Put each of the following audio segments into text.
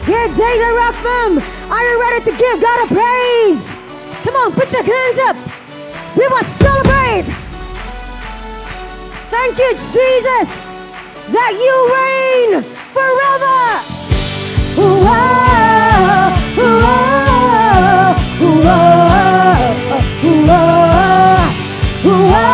Here, Days of Rock Fam, are you ready to give God a praise? Come on, put your hands up. We will celebrate. Thank you, Jesus, that you reign forever. Whoa, whoa, whoa, whoa, whoa, whoa.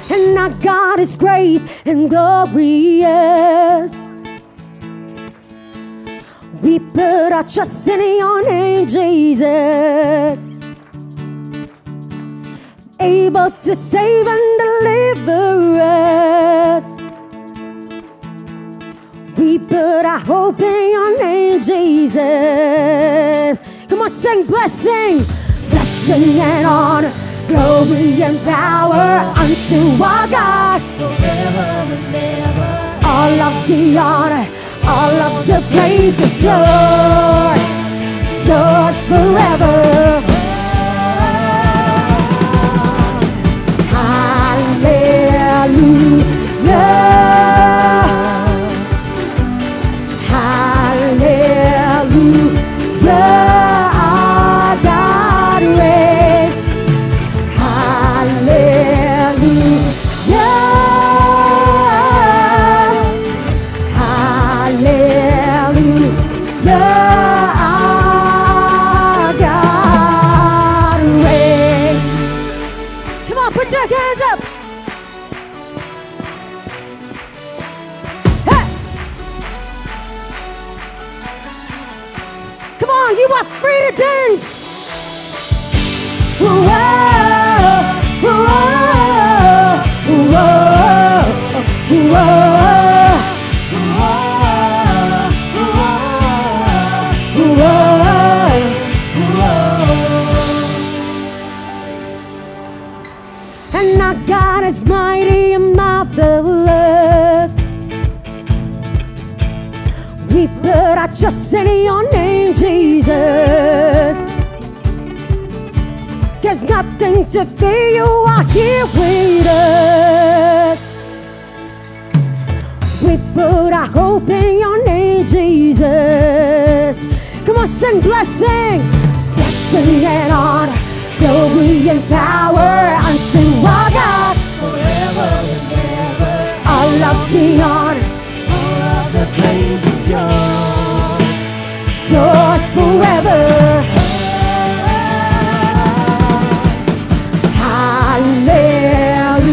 And our God is great and glorious. We put our trust in your name, Jesus. Able to save and deliver us. We put our hope in your name, Jesus. Come on, sing blessing. Blessing and honor, glory and power unto our God. Forever and ever. All of the honor, all of the praise is yours. Yours forever. Hallelujah, hallelujah, our God reigns. Hallelujah, hallelujah, our God reigns. Come on, put your hands up. You are free to dance. Whoa, whoa, whoa, whoa, whoa. And our God is mighty and marvelous. We put our trust in your name, Jesus. There's nothing to fear, you are here with us. We put our hope in your name, Jesus. Come on, sing blessing. Blessing and honor, glory and power unto our God. Forever and ever. All of the honor, all of the praise is yours. Yours forever. Hallelujah,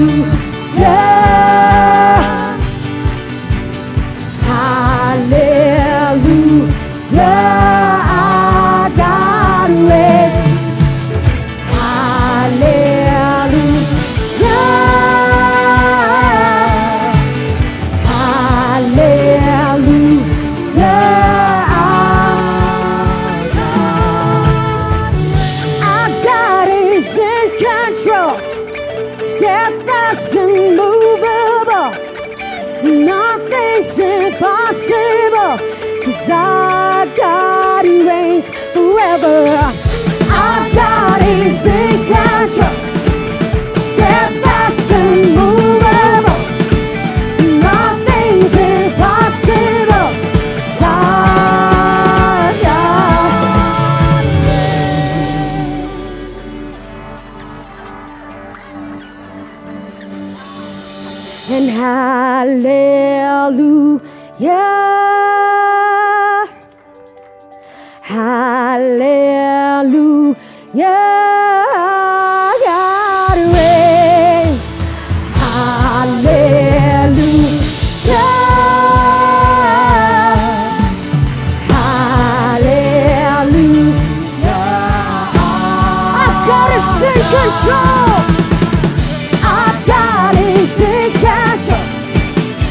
hallelujah, our God reigns. Hallelujah, hallelujah. Steadfast and immovable, nothing's impossible, 'cause our God reigns forever. Our God is in control, steadfast and immovable, nothing's impossible, 'cause our God reigns. And hallelujah, hallelujah, God reigns. Hallelujah, hallelujah. Our God is in control. Our God is in control.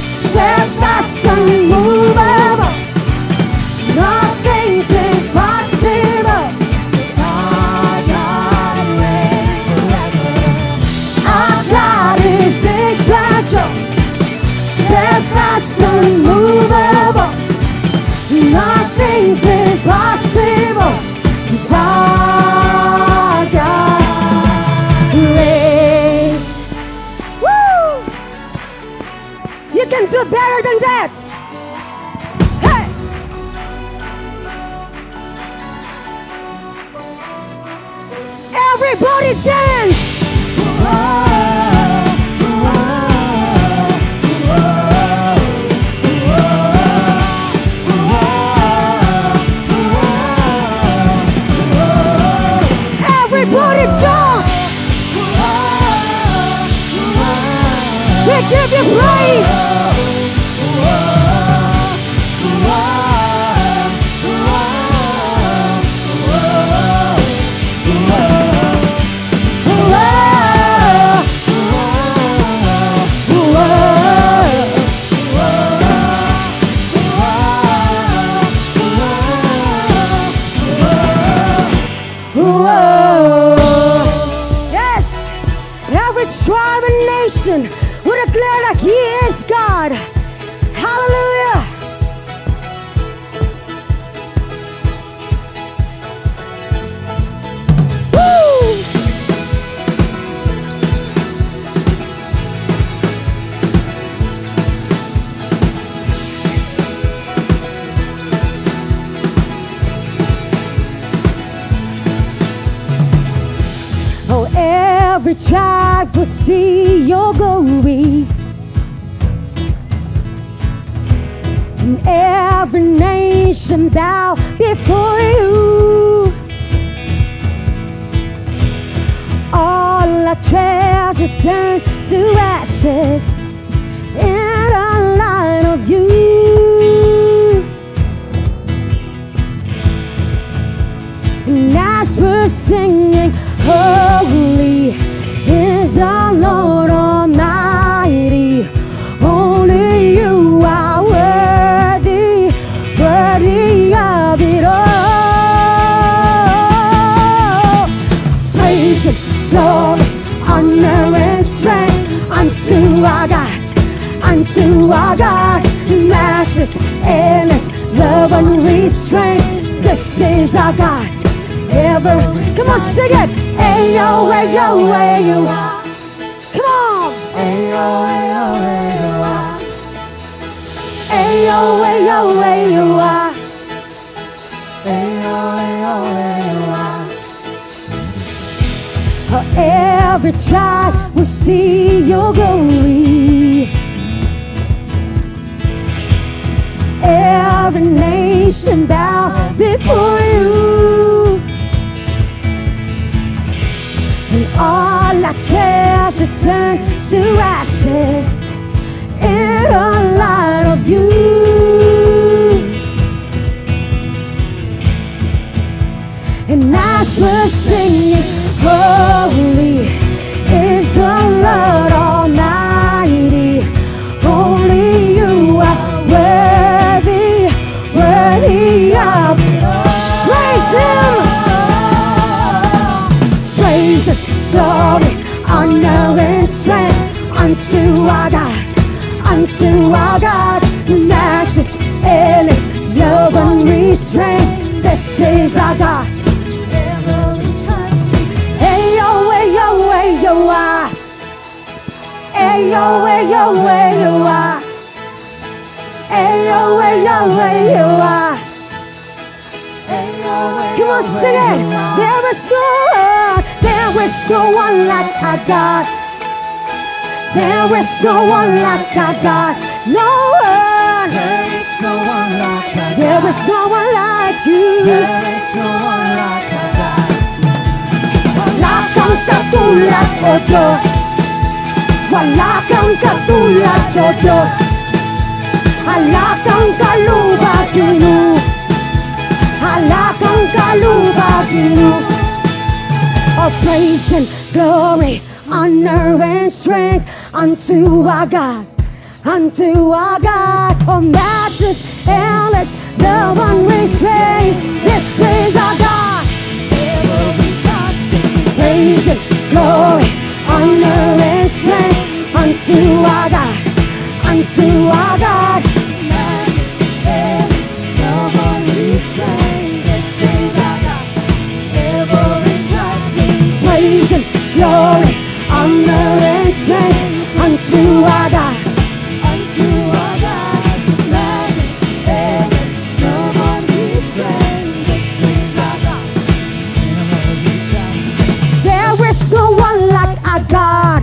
Steadfast and immovable, nothing's impossible. Our God reigns forever. Our God is in control. Steadfast and immovable, nothing's impossible. 'Cause our Everybody dance. Everybody jump. We give you praise. Yes, every tribe and nation would declare like He is God. Hallelujah. Woo! Oh, every tribe will see your glory, and every nation bow before you. All our treasure turn to ashes in a light of you. And as we're singing, holy is our Lord Almighty. Only you are worthy, worthy of it all. Praise and glory, honor and strength unto our God, unto our God. Matchless, endless, love unrestrained. This is our God. Ever, come on, sing it. Ayo, ayo, ayo. Come on. Ayo, ayo, ayo. Ayo, ayo, ayo. Ayo, ayo, ayo. Every tribe will see your glory. Every nation bow before you. And all our treasure turn to ashes in a light of you. And as we're singing, holy is the Lord Almighty. Only you are worthy, worthy of praise Him. Praise and glory, honor and strength unto our God, unto our God. Matchless, endless, love unrestrained. This is our God. Ayo, ayo, ayo, ayo, ayo, ayo, ayo, ayo, ayo. Come on, sing it. There is no one like our God. There is no one like our God. No one. There is no one like our God. There is no one like you. There is no one like our God. Wala kang katulad, O Diyos. Wala kang katulad, O Diyos. Wala kang kalubagino. Wala kang kalubagino. Oh, praise and glory, honor and strength unto our God, unto our God. Oh, matchless, endless, love unrestrained. This is our God. Praise and glory, honor and strength unto our God, unto our God. Matchless, endless, love unrestrained. This is our God. Praise and glory, honor and strength unto our God, unto our God. Matchless, endless, love unrestrained. This is our God. God.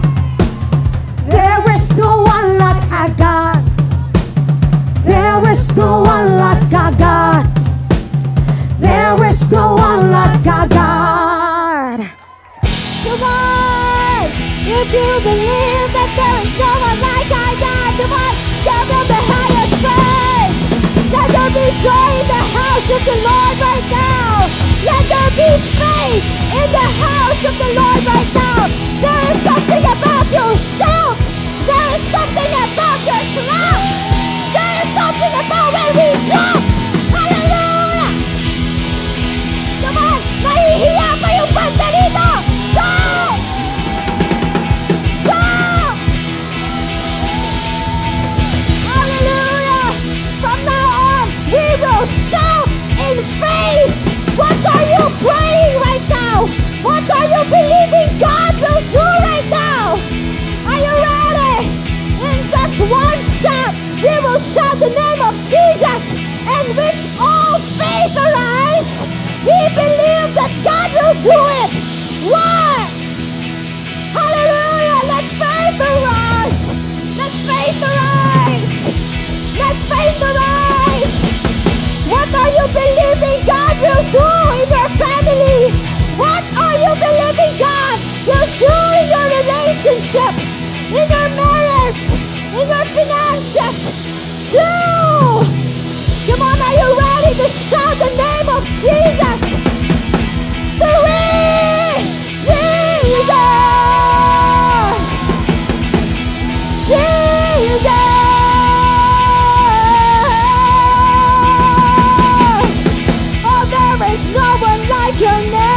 There is no one like our God. There is no one like our God. There is no one like our God. Come on! If you believe that there is no one like our God, come on, give Him the highest praise. Let there be joy in the house of the Lord right now. Let there be faith in the house of the Lord right now. There is something about your shout. There is something about your clap. There is something about when we jump. Hallelujah! Come on! Nahihiya pa yung banda dito! Jump! Jump! Hallelujah! From now on, we will shout in faith. What are you praying right now? What are you believing God will do right now? Are you ready? In just one shout, we will shout the name of Jesus. And with all faith arise, we believe that God will do it. One. Hallelujah. Let faith arise. Let faith arise. Let faith arise. What are you believing God will do in your family? What are you believing God will do in your relationship, in your marriage, in your finances? Do! Come on, are you ready to shout the name of Jesus? 3! Jesus! Jesus! Oh, there is no one like your name.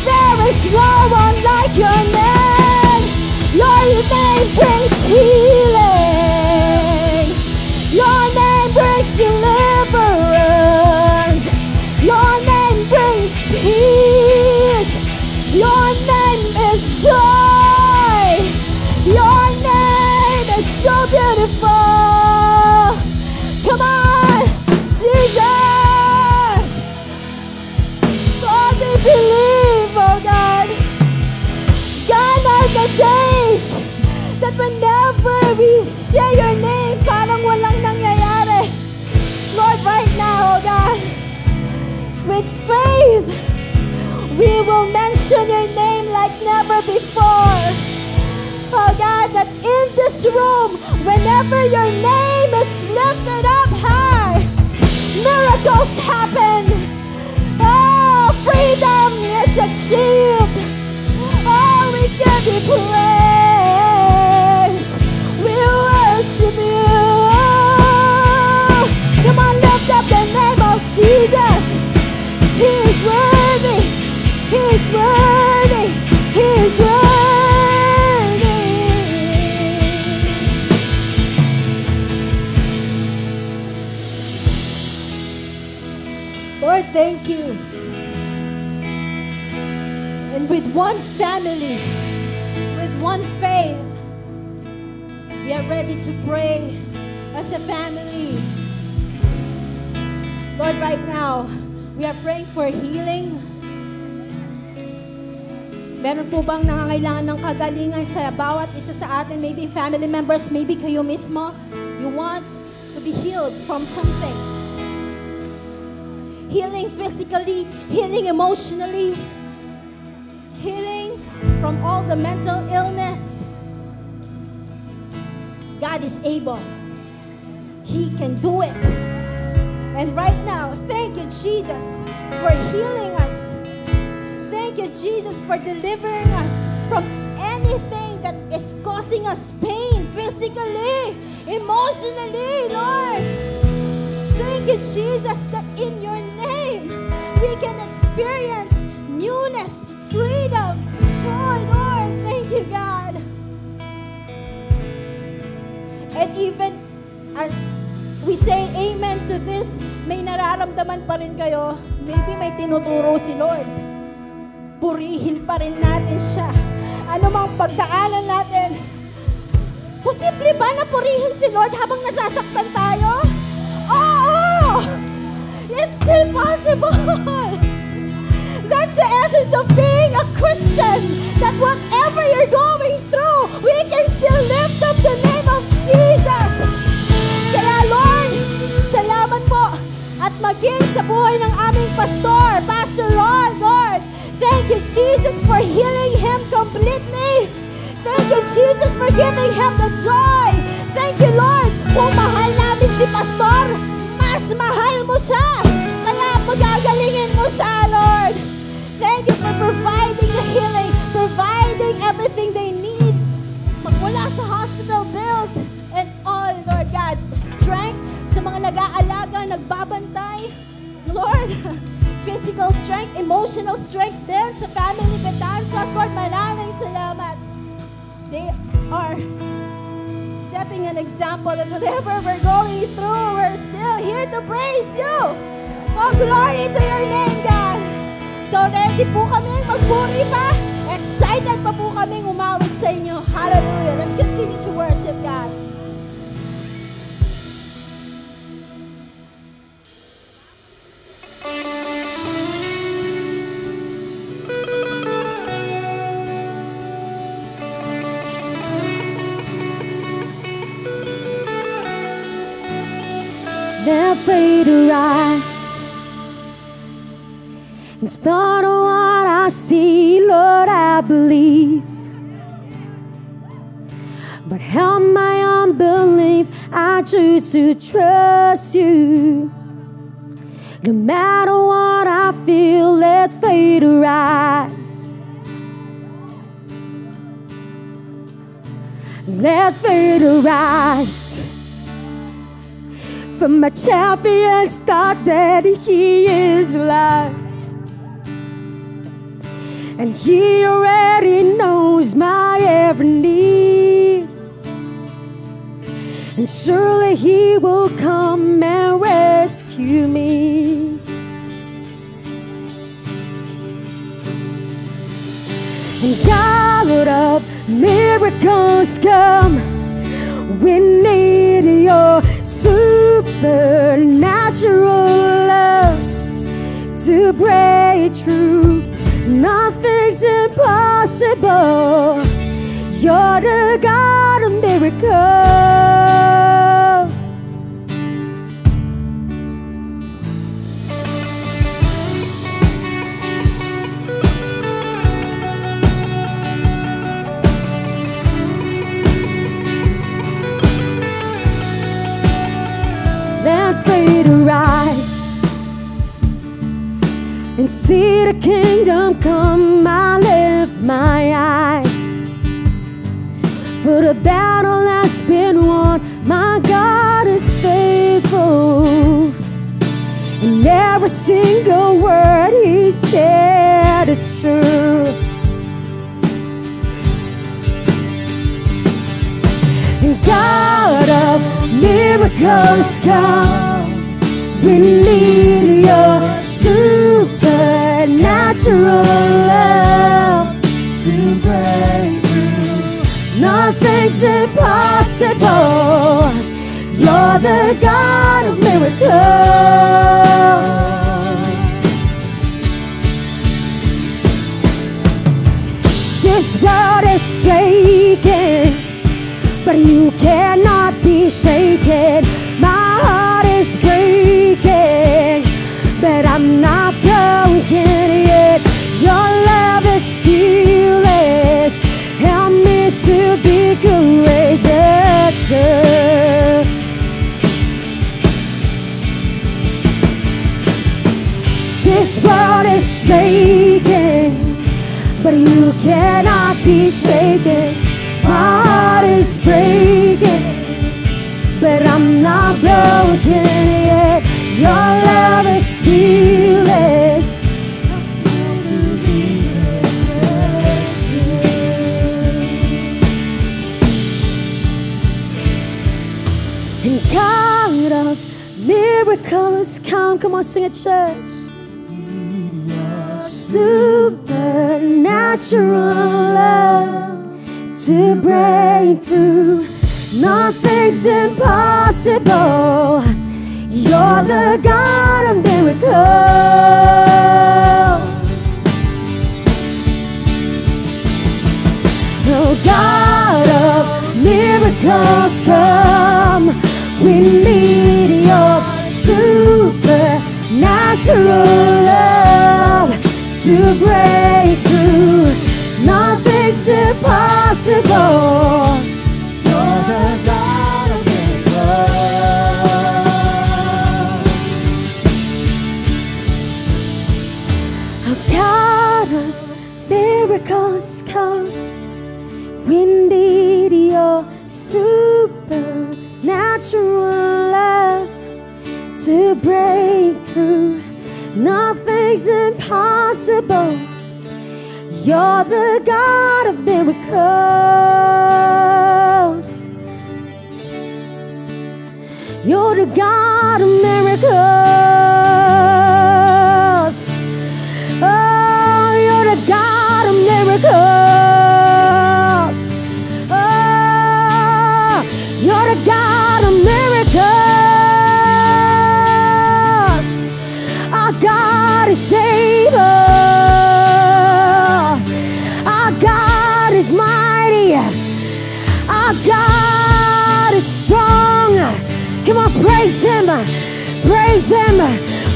There is no one like your name. Your name brings healing. Your name brings deliverance. Your name brings peace. Your name is joy. Your name is so beautiful. Come on, Jesus. Lord, we believe, oh God. Gone are the days that whenever we say your name, parang walang nangyayari. Lord, right now, oh God, with faith, we will mention your name like never before. Oh God, that in this room, whenever your name is lifted up high, miracles happen. Oh, freedom is achieved. Oh, we give you praise. We worship you. Come on, lift up the name of Jesus. He is worthy. He is worthy. He is worthy. Lord, thank you. And with one family, with one faith, we are ready to pray as a family. Lord, right now, we are praying for healing. Meron po bang nangangailangan ng kagalingan sa bawat isa sa atin? Maybe family members, maybe kayo mismo. You want to be healed from something. Healing physically, healing emotionally, healing from all the mental illness. God is able. He can do it. And right now, thank you, Jesus, for healing us. Thank you, Jesus, for delivering us from anything that is causing us pain physically, emotionally, Lord. Thank you, Jesus, that in your name we can experience newness, freedom, joy, Lord. Thank you, God. And even as we say amen to this, may nararamdaman pa rin kayo, maybe may tinuturo si Lord. Purihin pa rin natin siya. Ano mang pagdaanan natin, posible ba na purihin si Lord habang nasasaktan tayo? Oo! It's still possible! That's the essence of being a Christian, that whatever you're going through, we can still lift up the name of Jesus. Kaya Lord, salamat po. At maging sa buhay ng aming pastor, Pastor Ron, Lord, thank you, Jesus, for healing him completely. Thank you, Jesus, for giving him the joy. Thank you, Lord, kung mahal namin si Pastor, mas mahal mo siya. Kaya pagagalingin mo siya, Lord. Thank you for providing the healing, providing everything they need. Magmula sa hospital bills and all, Lord God. Strength sa mga nag-aalaga, nagbabantay. Lord, physical strength, emotional strength din sa family Betanzas. Lord, maraming salamat. They are setting an example that whatever we're going through, we're still here to praise you. Oh, glory to your name, God. So ready po kami magpuri pa. Excited pa po kami umawit sa inyo. Hallelujah. Let's continue to worship God. They're afraid to rise. In spite of what I see, Lord, I believe. But help my unbelief, I choose to trust you. No matter what I feel, let faith arise. Let faith arise. From my champion start that he is alive. And he already knows my every need. And surely he will come and rescue me. And God of miracles come. We need your supernatural love to break through. Nothing's impossible. You're the God of miracles. Let faith arise and see the kingdom come. I lift my eyes, for the battle has been won. My God is faithful, and every single word he said is true. And God of miracles come. We need your supernatural love to break through. Nothing's impossible. You're the God of miracles. This world is shaking, but you cannot be shaken. My heart is breaking, but I'm not broken yet. Your love is fearless. Help me to be courageous. This world is shaking, but you cannot be shaken. My heart is breaking, but I'm not broken yet. Your love is fearless. And God of miracles come. Come on, sing it, church. Supernatural love to break through. Nothing's impossible. You're the God of miracles. love to break through. Nothing's impossible. You're the God of miracles. A God of miracles come. We need your supernatural love to break through. Nothing's impossible. You're the God of miracles. You're the God of miracles. Oh, you're the God of miracles. Oh, you're the God of miracles. Our God is able. Our God is mighty. Our God is strong. Come on, praise Him. Praise Him.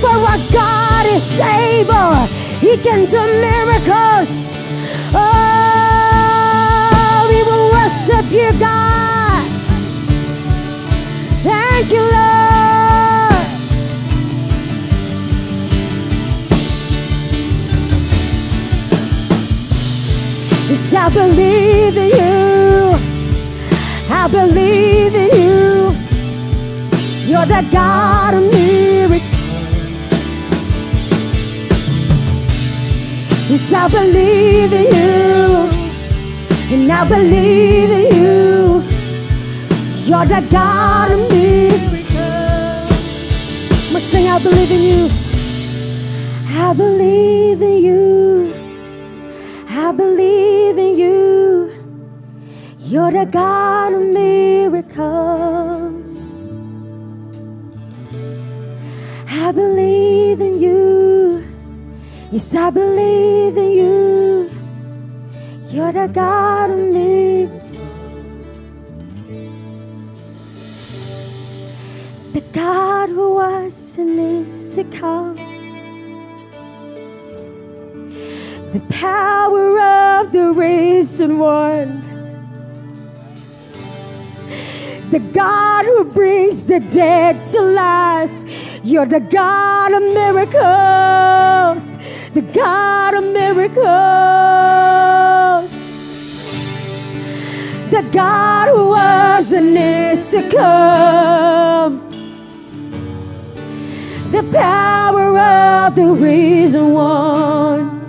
For our God is able. He can do miracles. Oh, we will worship you, God. Thank you, Lord. Yes, I believe in you. I believe in you. You're the God of miracles. Yes, I believe in you. And I believe in you. You're the God of miracles. I'm gonna sing, I believe in you. I believe in you. I believe in you. You're the God of miracles. I believe in you. Yes, I believe in you. You're the God of miracles. The God who was and is to come. The power of the risen one. The God who brings the dead to life. You're the God of miracles. The God of miracles. The God who was and is to come. The power of the risen one.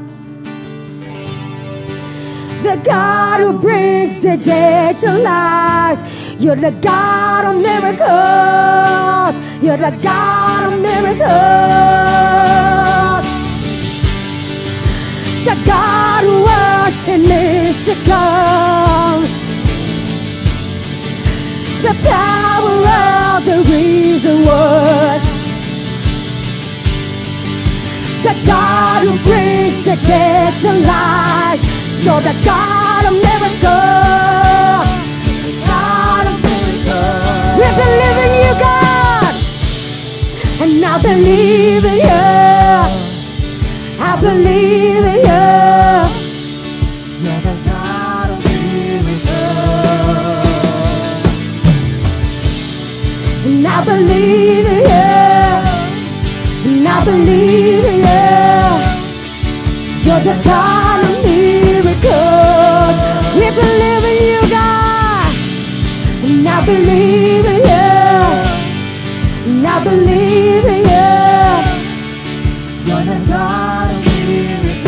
The God who brings the dead to life. You're the God of miracles. You're the God of miracles. The God who was and is to come. The power of the risen one. The God who brings the dead to life. You're the God of miracles. God of miracles. We believe in you, God. And I believe in you. I believe in you. You're the God of miracles. And I believe in you. And I believe in you. You're the God of miracles. We believe in you, God. And I believe in you. And I believe in you. You're the God of miracles.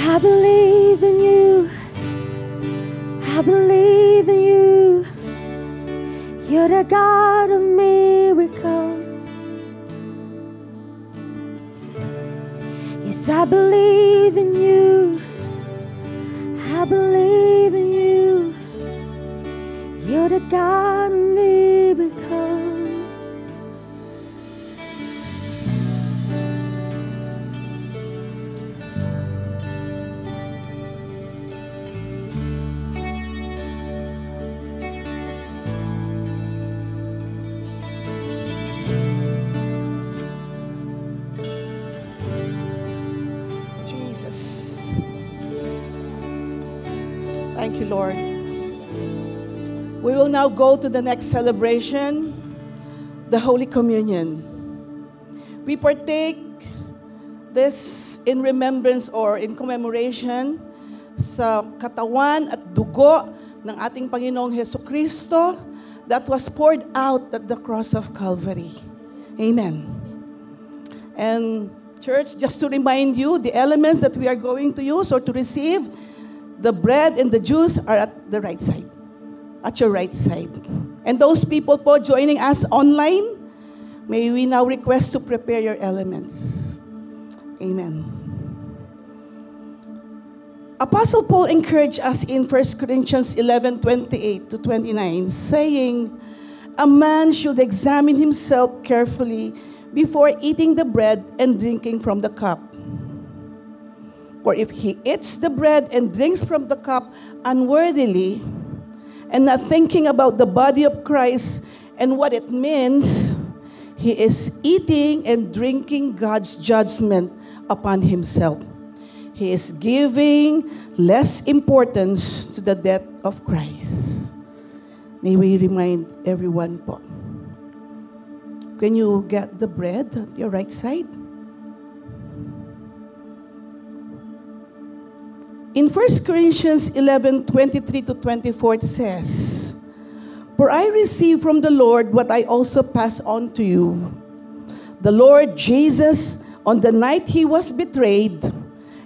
I believe in you. I believe in you. You're the God of miracles. Yes, I believe in you. I believe in you. You're the God of miracles. you, Lord. We will now go to the next celebration, the Holy Communion. We partake this in remembrance or in commemoration sa katawan at dugo ng ating Panginoong Jesucristo that was poured out at the cross of Calvary. Amen. And church, just to remind you, the elements that we are going to use or to receive, the bread and the juice are at the right side, at your right side. And those people po joining us online, may we now request to prepare your elements. Amen. Apostle Paul encouraged us in 1 Corinthians 11:28 to 29, saying, "A man should examine himself carefully before eating the bread and drinking from the cup. For if he eats the bread and drinks from the cup unworthily, and not thinking about the body of Christ and what it means, he is eating and drinking God's judgment upon himself. He is giving less importance to the death of Christ." May we remind everyone po. Can you get the bread at your right side? In 1 Corinthians 11:23 to 24, it says, "For I received from the Lord what I also pass on to you. The Lord Jesus, on the night he was betrayed,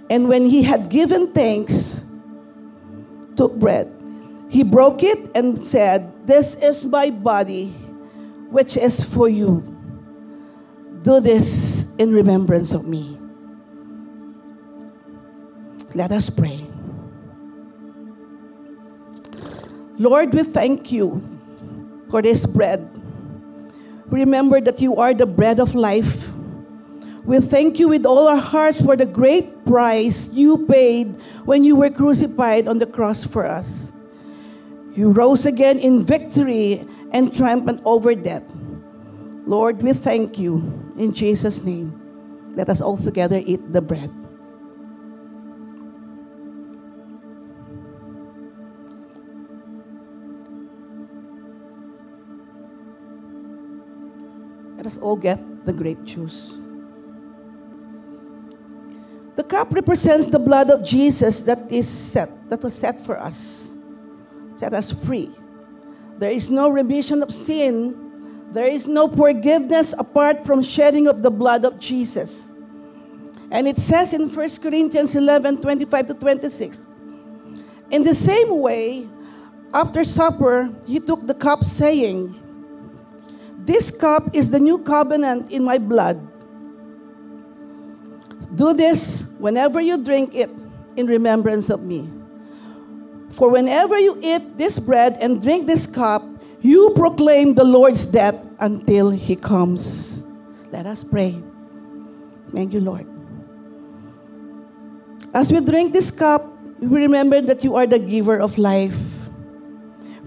and when he had given thanks, took bread. He broke it and said, 'This is my body, which is for you. Do this in remembrance of me.'" Let us pray. Lord, we thank you for this bread. Remember that you are the bread of life. We thank you with all our hearts for the great price you paid when you were crucified on the cross for us. You rose again in victory and triumphant over death. Lord, we thank you. In Jesus' name, let us all together eat the bread. Let us all get the grape juice. The cup represents the blood of Jesus that was set for us, set us free. There is no remission of sin. There is no forgiveness apart from shedding of the blood of Jesus. And it says in 1 Corinthians 11:25 to 26, "In the same way, after supper, he took the cup, saying, 'This cup is the new covenant in my blood. Do this whenever you drink it in remembrance of me. For whenever you eat this bread and drink this cup, you proclaim the Lord's death until he comes.'" Let us pray. Thank you, Lord. As we drink this cup, we remember that you are the giver of life.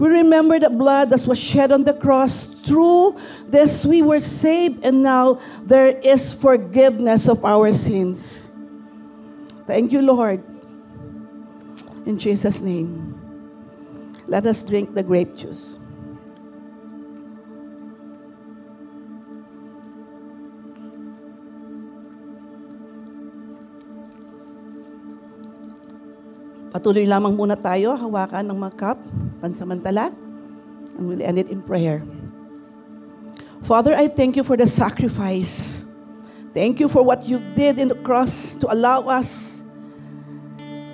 We remember the blood that was shed on the cross. Through this we were saved, and now there is forgiveness of our sins. Thank you, Lord. In Jesus' name, let us drink the grape juice. Patuloy lamang muna tayo, hawakan ng mga cup, pansamantala, and we'll end it in prayer. Father, I thank you for the sacrifice. Thank you for what you did in the cross to allow us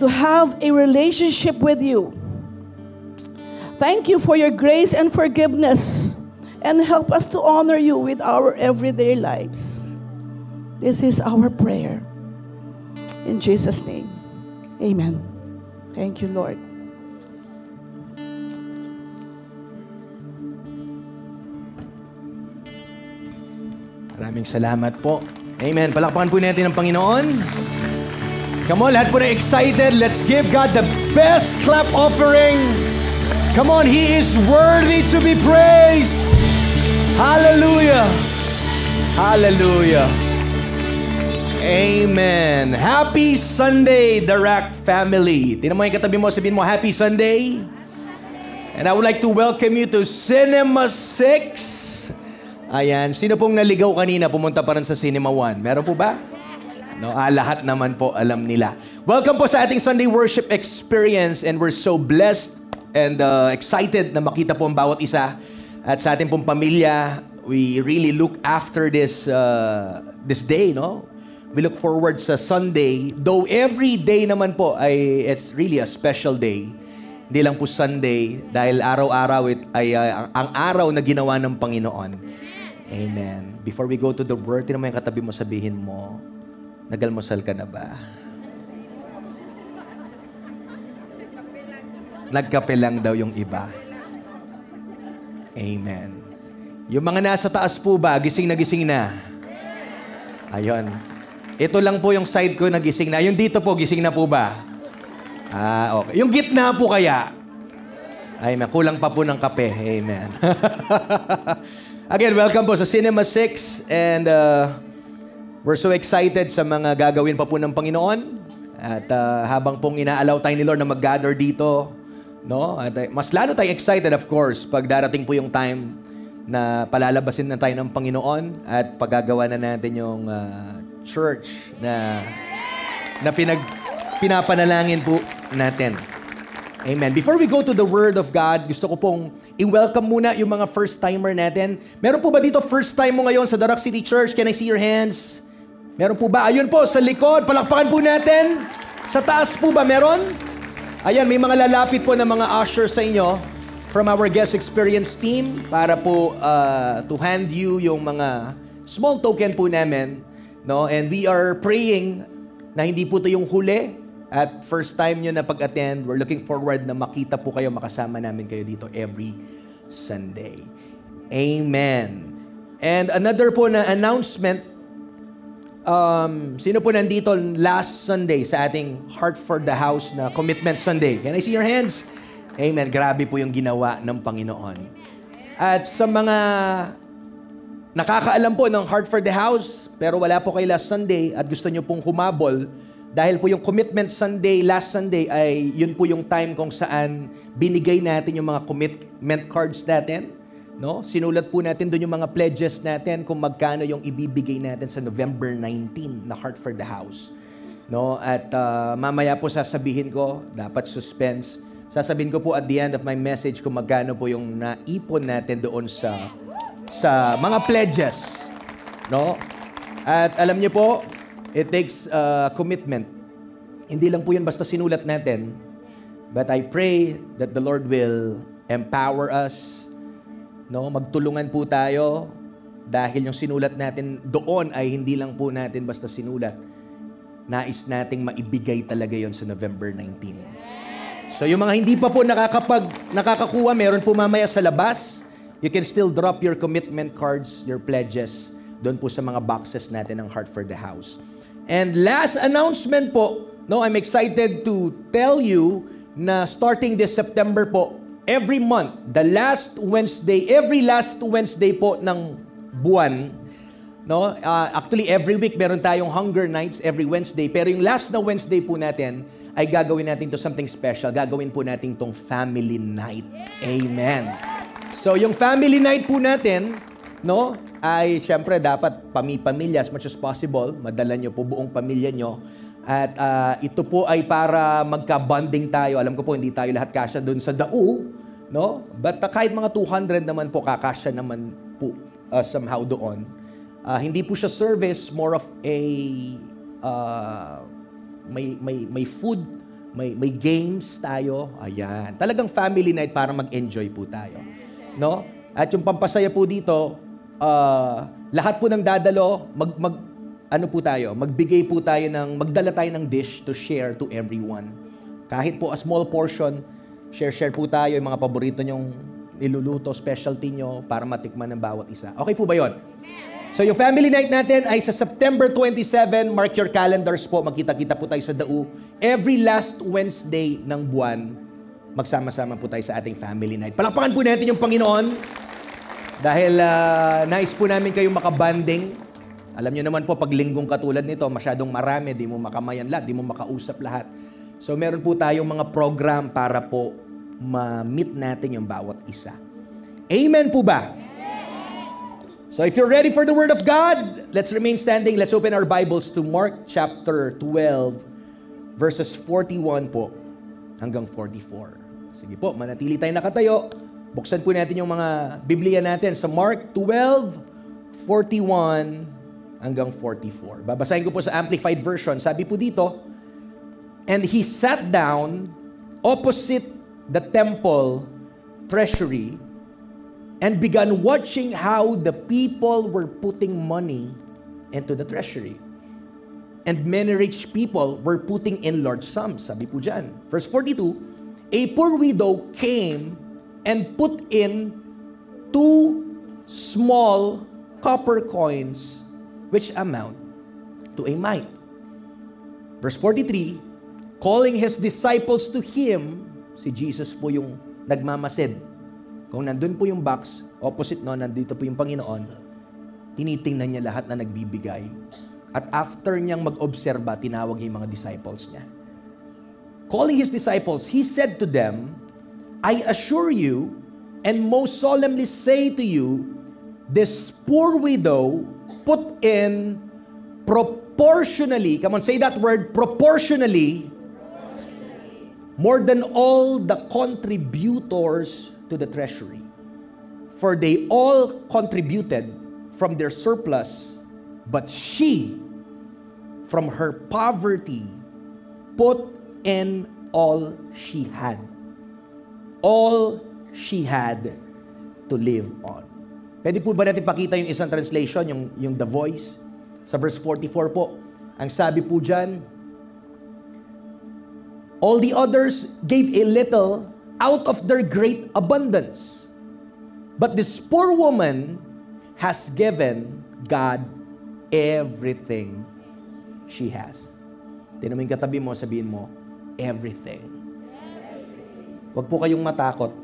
to have a relationship with you. Thank you for your grace and forgiveness, and help us to honor you with our everyday lives. This is our prayer. In Jesus' name, amen. Thank you, Lord. Maraming salamat po. Amen. Palakpakan po natin ang Panginoon. Come on, lahat po na excited. Let's give God the best clap offering. Come on, He is worthy to be praised. Hallelujah. Hallelujah. Amen. Happy Sunday, The Rock family. Tingnan mo yung katabi mo, sabihin mo, Happy Sunday. And I would like to welcome you to Cinema 6. Ayan, sino pong naligaw kanina, pumunta pa rin sa Cinema 1? Meron po ba? No, lahat naman po alam nila. Welcome po sa ating Sunday worship experience, and we're so blessed and excited na makita po ang bawat isa. At sa ating pong pamilya, we really look after this day, no? We look forward sa Sunday, though every day naman po ay it's really a special day. Hindi lang po Sunday, dahil araw-araw ay ang araw na ginawa ng Panginoon. Amen. Before we go to the word, tinan mo yung katabi mo, sabihin mo, nagalmusal ka na ba? Nagkape lang daw yung iba. Amen. Yung mga nasa taas po ba, gising na gising na? Ayun. Ito lang po yung side ko na gising na. Yung dito po, gising na po ba? Okay. Yung gitna po kaya? Ay, kulang pa po ng kape. Amen. Again, welcome po sa Cinema 6. And we're so excited sa mga gagawin pa po ng Panginoon. At habang pong inaalaw tayo ni Lord na mag-gather dito, no? At mas lalo tayo excited, of course, pag darating po yung time na palalabasin na tayo ng Panginoon at paggagawa na natin yung church na pinapanalangin po natin. Amen. Before we go to the Word of God, gusto ko pong i-welcome muna yung mga first-timer natin. Meron po ba dito first time mo ngayon sa The Rock City Church? Can I see your hands? Meron po ba? Ayun po, sa likod. Palakpakan po natin. Sa taas po ba meron? Ayan, may mga lalapit po na mga ushers sa inyo from our guest experience team para po to hand you yung mga small token po namin. No? And we are praying na hindi po ito yung huli at first time nyo na pag-attend. We're looking forward na makita po kayo, makasama namin kayo dito every Sunday. Amen. And another po na announcement, sino po nandito last Sunday sa ating Heart for the House na Commitment Sunday? Can I see your hands? Amen. Grabe po yung ginawa ng Panginoon. At sa mga nakakaalam po ng Heart for the House, pero wala po kayo last Sunday at gusto nyo pong humabol, dahil po yung Commitment Sunday, last Sunday, ay yun po yung time kung saan binigay natin yung mga commitment cards natin. No? Sinulat po natin doon yung mga pledges natin kung magkano yung ibibigay natin sa November 19 na Heart for the House. No? At mamaya po sasabihin ko, dapat suspense, sasabihin ko po at the end of my message kung magkano po yung naipon natin doon sa mga pledges. No? At alam niyo po, it takes commitment. Hindi lang po yun basta sinulat natin. But I pray that the Lord will empower us. No? Magtulungan po tayo dahil yung sinulat natin doon ay hindi lang po natin basta sinulat. Nais nating maibigay talaga yon sa November 19. So yung mga hindi pa po nakakakuha, meron po mamaya sa labas. You can still drop your commitment cards, your pledges, doon po sa mga boxes natin ng Heart for the House. And last announcement po, no, I'm excited to tell you na starting this September po, every month, every last Wednesday po ng buwan, no? Actually, every week meron tayong Hunger Nights every Wednesday, pero yung last na Wednesday po natin, ay gagawin natin to something special. Gagawin po natin tong Family Night. Amen. So, yung Family Night po natin, no, ay syempre dapat pamilya as much as possible. Madala nyo po buong pamilya nyo. At ito po ay para magka-bonding tayo. Alam ko po, hindi tayo lahat kasya doon sa Dau, no? But kahit mga 200 naman po, kakasya naman po somehow doon. Hindi po siya service, more of a may food, may games tayo. Ayan. Talagang family night para mag-enjoy po tayo. No? At yung pampasaya po dito, lahat po ng dadalo, magbigay po tayo magdala tayo ng dish to share to everyone. Kahit po a small portion, share po tayo yung mga paborito nyong niluluto, specialty nyo, para matikman ng bawat isa. Okay po ba yun? So yung family night natin ay sa September 27, mark your calendars po, magkita-kita po tayo sa Dau. Every last Wednesday ng buwan, magsama-sama po tayo sa ating family night. Palakpakan po natin yung Panginoon dahil nais po namin kayong makabanding Alam niyo naman po, pag linggong katulad nito, masyadong marami, di mo makamayan lahat, di mo makausap lahat. So meron po tayong mga program para po ma-meet natin yung bawat isa. Amen po ba? So if you're ready for the Word of God, let's remain standing. Let's open our Bibles to Mark chapter 12, verses 41 po hanggang 44. Sige po, manatili tayo nakatayo. Buksan po natin yung mga Biblia natin sa Mark 12, 41 hanggang 44. Babasahin ko po sa Amplified Version. Sabi po dito, "And he sat down opposite the temple treasury and began watching how the people were putting money into the treasury. And many rich people were putting in large sums." Sabi po dyan. Verse 42, "A poor widow came and put in 2 small copper coins, which amount to a mite." Verse 43, "Calling his disciples to him," si Jesus po yung nagmamasid. Kung nandun po yung box, opposite no, nandito po yung Panginoon, tinitingnan niya lahat na nagbibigay. At after niyang mag-obserba, tinawag niya yung mga disciples niya. Calling his disciples, he said to them, "I assure you, and most solemnly say to you, this poor widow put in proportionally," come on, say that word, proportionally, "more than all the contributors to the treasury. For they all contributed from their surplus, but she, from her poverty, put in all she had. All she had to live on." Pwede po ba natin pakita yung isang translation, yung The Voice? Sa verse 44 po, ang sabi po dyan, "All the others gave a little out of their great abundance. But this poor woman has given God everything she has." Tinaming katabi mo, sabihin mo, everything. Huwag po kayong matakot.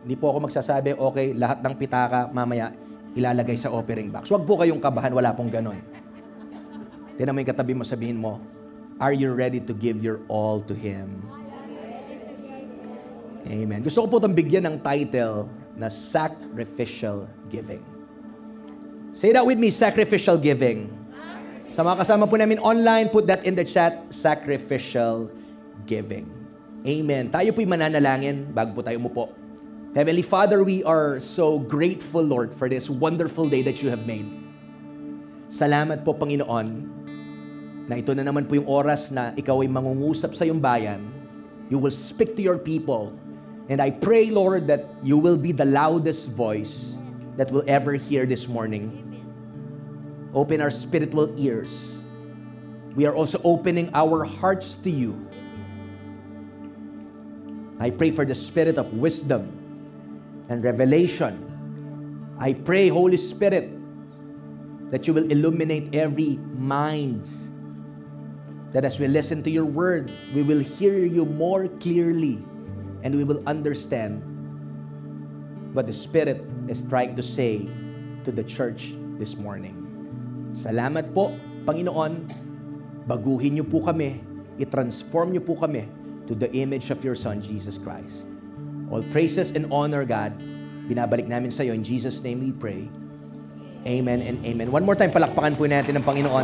Hindi po ako magsasabi, okay, lahat ng pitaka mamaya ilalagay sa offering box. Huwag po kayong kabahan, wala pong ganon. Tinaming katabi mo, sabihin mo, are you ready to give your all to Him? Amen. Gusto ko po itong bigyan ng title na Sacrificial Giving. Say that with me, Sacrificial Giving. Sa mga kasama po namin online, put that in the chat, Sacrificial Giving. Amen. Tayo po'y mananalangin bago po tayo umupo. Heavenly Father, we are so grateful, Lord, for this wonderful day that you have made. Salamat po, Panginoon, na ito na naman po yung oras na ikaw ay mangungusap sa iyong bayan. You will speak to your people. And I pray, Lord, that you will be the loudest voice that we'll ever hear this morning. Open our spiritual ears. We are also opening our hearts to you. I pray for the spirit of wisdom and revelation. I pray, Holy Spirit, that you will illuminate every minds, that as we listen to your word, we will hear you more clearly and we will understand what the Spirit is trying to say to the church this morning. Salamat po, Panginoon. Baguhin niyo po kami, i-transform niyo po kami to the image of your Son, Jesus Christ. All praises and honor, God, binabalik namin sa iyo. In Jesus' name we pray. Amen and amen. One more time, palakpakan po natin ng Panginoon.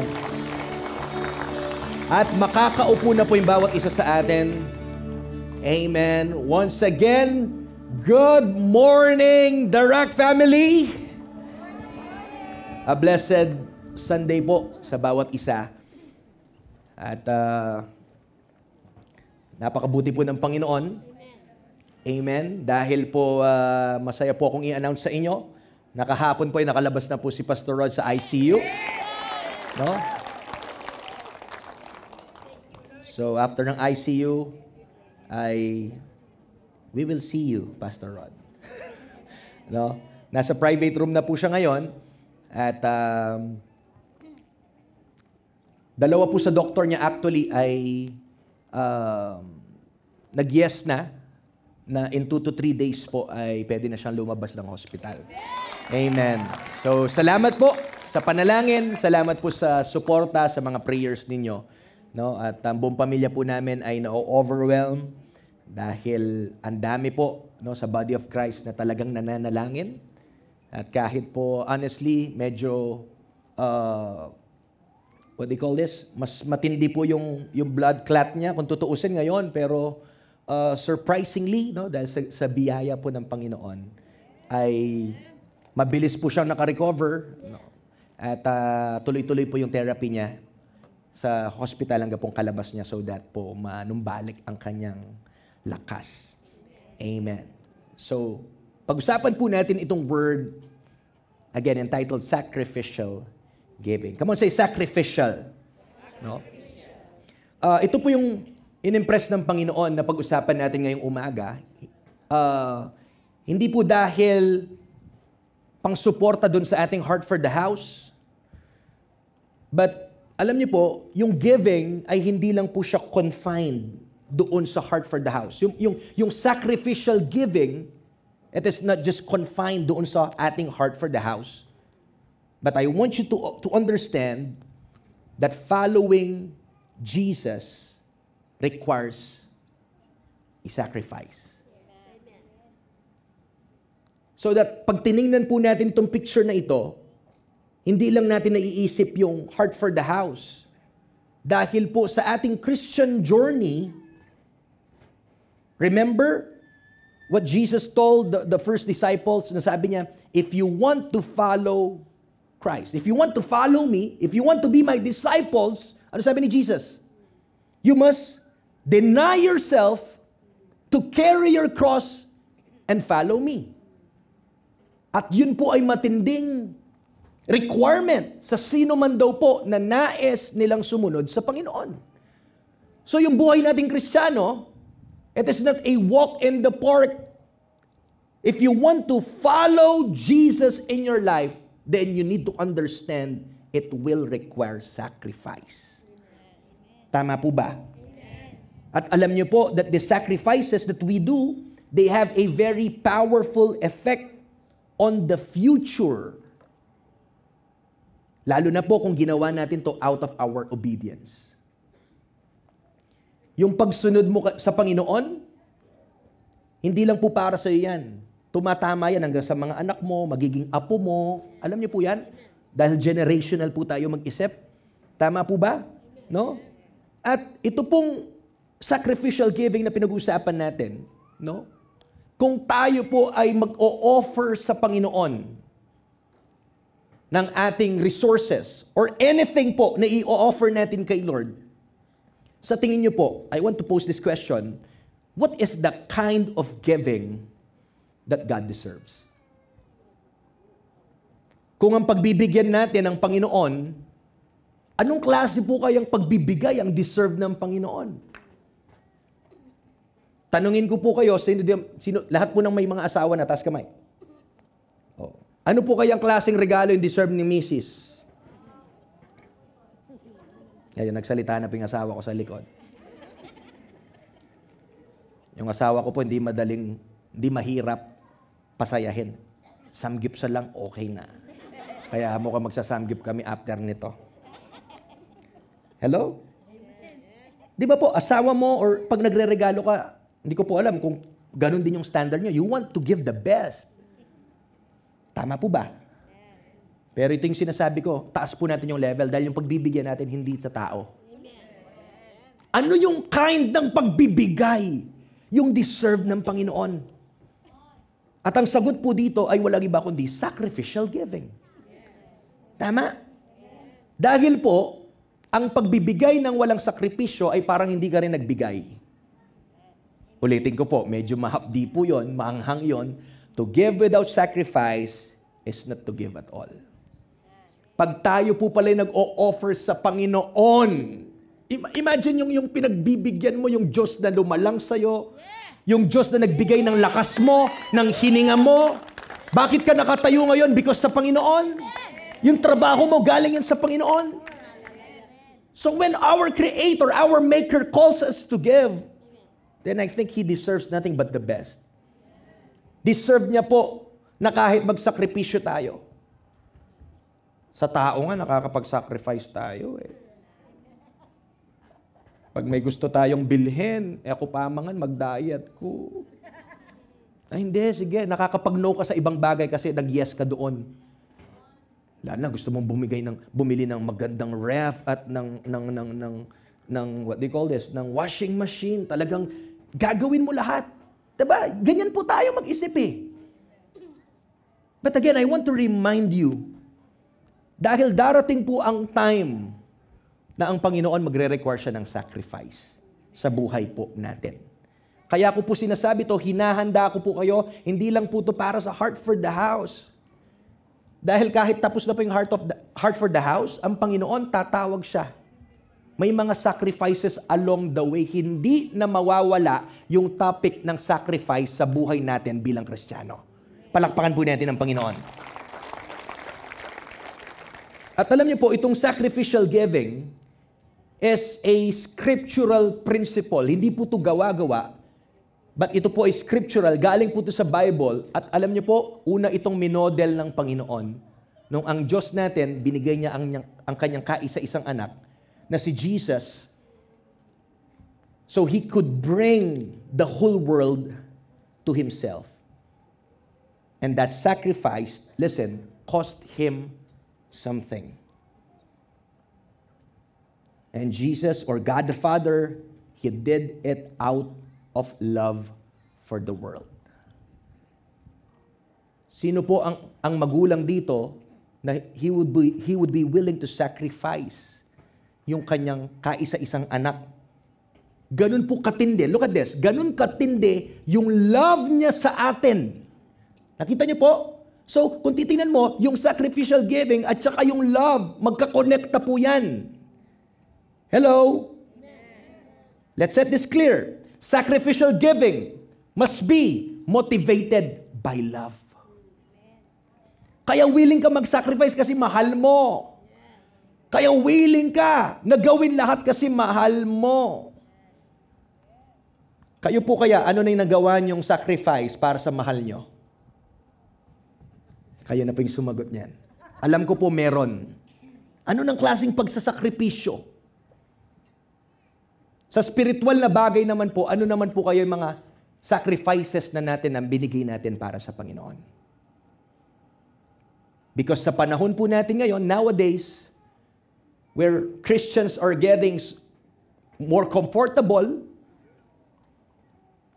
At makakaupo na po yung bawat isa sa atin. Amen. Once again, good morning, The Rock family. A blessed Sunday po sa bawat isa. At napakabuti po ng Panginoon. Amen. Dahil po masaya po akong i-announce sa inyo. Nakahapon po ay nakalabas na po si Pastor Rod sa ICU. No? So after ng ICU, we will see you, Pastor Rod. No? Nasa private room na po siya ngayon. At dalawa po sa doktor niya actually ay nag-yes na in 2 to 3 days po ay pwede na siyang lumabas ng hospital. Amen. So salamat po sa sa panalangin, salamat po sa suporta, sa mga prayers ninyo. No? At ang buong pamilya po namin ay na-overwhelm dahil ang dami po, no, sa body of Christ na talagang nananalangin. At kahit po, honestly, medyo, what do you call this? Mas matindi po yung blood clot niya kung tutuusin ngayon. Pero surprisingly, no, dahil sa biyaya po ng Panginoon, ay mabilis po siyang nakarecover. No? At tuloy-tuloy po yung therapy niya sa hospital hanggang pong kalabas niya so that po manumbalik ang kanyang lakas. Amen. So, pag-usapan po natin itong word, again, entitled sacrificial giving. Come on, say sacrificial. No? Ito po yung inimpress ng Panginoon na pag-usapan natin ngayong umaga. Hindi po dahil pang-suporta dun sa ating Heart for the House, but alam niyo po, yung giving ay hindi lang po siya confined doon sa Heart for the House. Yung sacrificial giving, it is not just confined doon sa ating Heart for the House. But I want you to understand that following Jesus requires a sacrifice. So that pag tiningnan po natin itong picture na ito, hindi lang natin naiisip yung Heart for the House. Dahil po sa ating Christian journey, remember what Jesus told the first disciples na sabi niya, if you want to follow Christ, if you want to follow me, if you want to be my disciples, ano sabi ni Jesus? You must deny yourself to carry your cross and follow me. At yun po ay matinding requirement sa sino man daw po na nais nilang sumunod sa Panginoon. So yung buhay nating Kristiyano, it is not a walk in the park. If you want to follow Jesus in your life, then you need to understand it will require sacrifice. Tama po ba? At alam niyo po that the sacrifices that we do, they have a very powerful effect on the future. Lalo na po kung ginawa natin to out of our obedience. Yung pagsunod mo sa Panginoon, hindi lang po para sa iyo yan. Tumatama yan hanggang sa mga anak mo, magiging apo mo. Alam niyo po yan? Dahil generational po tayo mag-isip. Tama po ba? No? At ito pong sacrificial giving na pinag-uusapan natin, no? Kung tayo po ay mag-o-offer sa Panginoon ng ating resources or anything po na i-offer natin kay Lord, sa tingin niyo po, I want to pose this question, what is the kind of giving that God deserves? Kung ang pagbibigyan natin ng Panginoon, anong klase po kayang pagbibigay ang deserve ng Panginoon? Tanungin ko po kayo, sino, lahat po ng may mga asawa na, taas kamay. Oh. Ano po kayang klaseng regalo yung deserve ni Mrs.? Ngayon, nagsalita na po yung asawa ko sa likod. Yung asawa ko po, hindi mahirap pasayahin. Samgyupsal lang, okay na. Kaya mukhang magsasamgyup kami after nito. Hello? Di ba po, asawa mo or pag nagre-regalo ka, hindi ko po alam kung ganun din yung standard nyo. You want to give the best. Tama po ba? Pero ito yung sinasabi ko, taas po natin yung level dahil yung pagbibigyan natin hindi sa tao. Ano yung kind ng pagbibigay? Yung deserve ng Panginoon. At ang sagot po dito ay walang iba kundi sacrificial giving. Tama? Dahil po, ang pagbibigay ng walang sakripisyo ay parang hindi ka rin nagbigay. Ulitin ko po, medyo mahapdi po yun, maanghang yun. To give without sacrifice is not to give at all. Pag tayo po pala nag-o-offer sa Panginoon, imagine yung pinagbibigyan mo, yung Diyos na lumalang sa'yo, yung Diyos na nagbigay ng lakas mo, ng hininga mo. Bakit ka nakatayo ngayon? Because sa Panginoon. Yung trabaho mo, galing yan sa Panginoon. So when our Creator, our Maker calls us to give, then I think He deserves nothing but the best. Deserve niya po na kahit magsakripisyo tayo. Sa tao nga, nakakapag-sacrifice tayo eh. Pag may gusto tayong bilhin, ako pamangan, mag-diet ko. Ay, hindi, sige, nakakapag-no ka sa ibang bagay kasi nag-yes ka doon. Lalo na, gusto mong bumili ng magandang ref at ng what do you call this? Ng washing machine. Talagang gagawin mo lahat. Diba? Ganyan po tayo mag-isip eh. But again, I want to remind you, dahil darating po ang time na ang Panginoon magre-require siya ng sacrifice sa buhay po natin. Kaya ko po sinasabi to, hinahanda ko po kayo, hindi lang po to para sa Heart for the House. Dahil kahit tapos na po yung Heart for the House, ang Panginoon tatawag siya. May mga sacrifices along the way. Hindi na mawawala yung topic ng sacrifice sa buhay natin bilang Kristiyano. Palakpakan po natin ang Panginoon. At alam niyo po, itong sacrificial giving is a scriptural principle. Hindi po ito gawa-gawa, but ito po ay scriptural. Galing po ito sa Bible. At alam niyo po, una itong minodel ng Panginoon. Nung ang Diyos natin, binigay niya ang kanyang kaisa-isang anak, na si Jesus, so He could bring the whole world to Himself. And that sacrifice, listen, cost Him something. And Jesus, or God the Father, He did it out of love for the world. Sino po ang magulang dito na he would be willing to sacrifice yung kanyang kaisa-isang anak? Ganun po katindi. Look at this. Ganun katindi yung love niya sa atin. Nakita niyo po? So, kung titingnan mo, yung sacrificial giving at saka yung love, magkakonekta po yan. Hello? Let's set this clear. Sacrificial giving must be motivated by love. Kaya willing ka mag-sacrifice kasi mahal mo. Kaya willing ka na gawin lahat kasi mahal mo. Kayo po kaya, ano na yung nagawa niyong sacrifice para sa mahal niyo? Kayo na po yung sumagot niyan. Alam ko po meron. Ano ng klaseng pagsasakripisyo? Sa spiritual na bagay naman po, ano naman po kayo yung mga sacrifices na natin ang binigay natin para sa Panginoon? Because sa panahon po natin ngayon, nowadays, where Christians are getting more comfortable,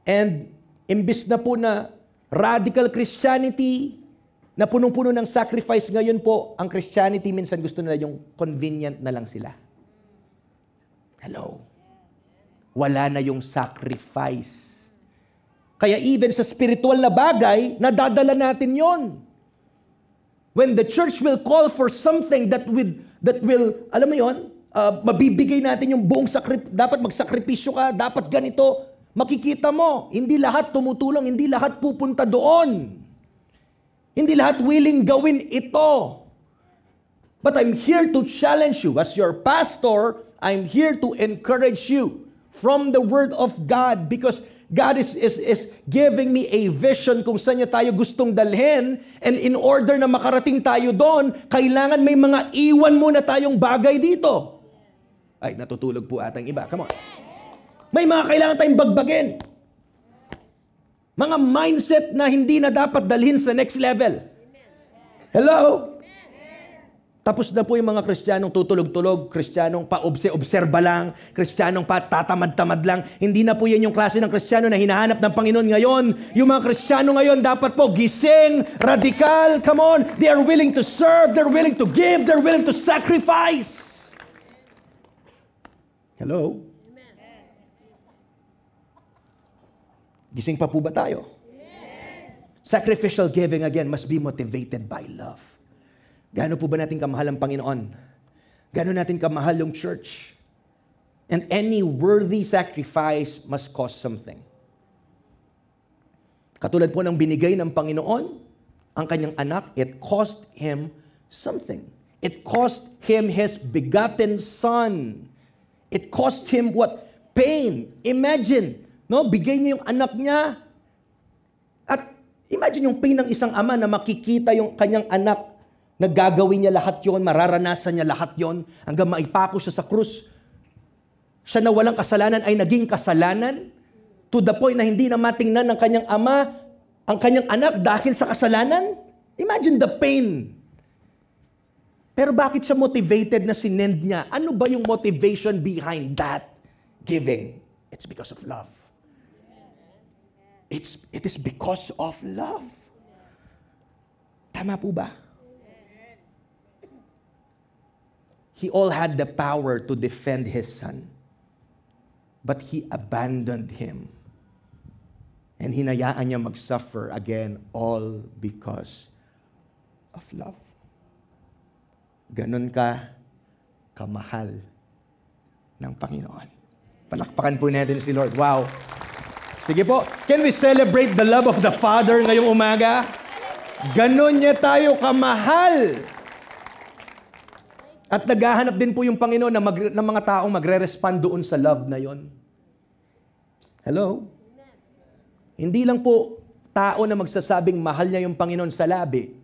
and imbis na po na radical Christianity, na punong-puno ng sacrifice, ngayon po, ang Christianity minsan gusto nila yung convenient na lang sila. Hello? Wala na yung sacrifice. Kaya even sa spiritual na bagay, nadadala natin yon. When the church will call for something that will, alam mo yon, mabibigay natin yung buong dapat magsakripisyo ka, dapat ganito, makikita mo, hindi lahat tumutulong, hindi lahat pupunta doon. Hindi lahat willing gawin ito. But I'm here to challenge you. As your pastor, I'm here to encourage you from the Word of God, because God is giving me a vision kung saan niya tayo gustong dalhin, and in order na makarating tayo doon, kailangan may mga iwan muna tayong bagay dito. Ay, natutulog po atang iba. Come on. May mga kailangan tayong bagbagin. Mga mindset na hindi na dapat dalhin sa next level. Hello? Tapos na po yung mga Kristiyanong tutulog-tulog, Kristiyanong pa-obserba lang, Kristiyanong pa-tatamad-tamad lang. Hindi na po yan yung klase ng Kristiyano na hinahanap ng Panginoon ngayon. Yung mga Kristiyano ngayon dapat po gising, radikal, come on. They are willing to serve, they're willing to give, they're willing to sacrifice. Hello? Gising pa po ba tayo? Sacrificial giving, again, must be motivated by love. Gaano po ba natin kamahal ang Panginoon? Gaano natin kamahal yung church? And any worthy sacrifice must cost something. Katulad po ng binigay ng Panginoon, ang kanyang anak, it cost Him something. It cost Him His begotten Son. It cost Him what? Pain. Imagine, no? Bigay niya yung anak niya. At imagine yung pain ng isang ama na makikita yung kanyang anak Naggagawin niya lahat yon, mararanasan niya lahat yon, hanggang maipako siya sa krus. Siya na walang kasalanan ay naging kasalanan, to the point na hindi na matingnan ng kanyang ama ang kanyang anak dahil sa kasalanan. Imagine the pain. Pero bakit siya motivated na sinend niya? Ano ba yung motivation behind that giving? It's because of love. It is because of love. Tama po ba? He all had the power to defend his son, but he abandoned him. And hinayaan niya mag-suffer again, all because of love. Ganon ka kamahal ng Panginoon. Palakpakan po natin si Lord. Wow. Sige po, can we celebrate the love of the Father ngayong umaga? Ganon niya tayo kamahal. At naghahanap din po yung Panginoon ng mga taong magre-respond doon sa love na yon. Hello? Hindi lang po tao na magsasabing mahal niya yung Panginoon sa labi,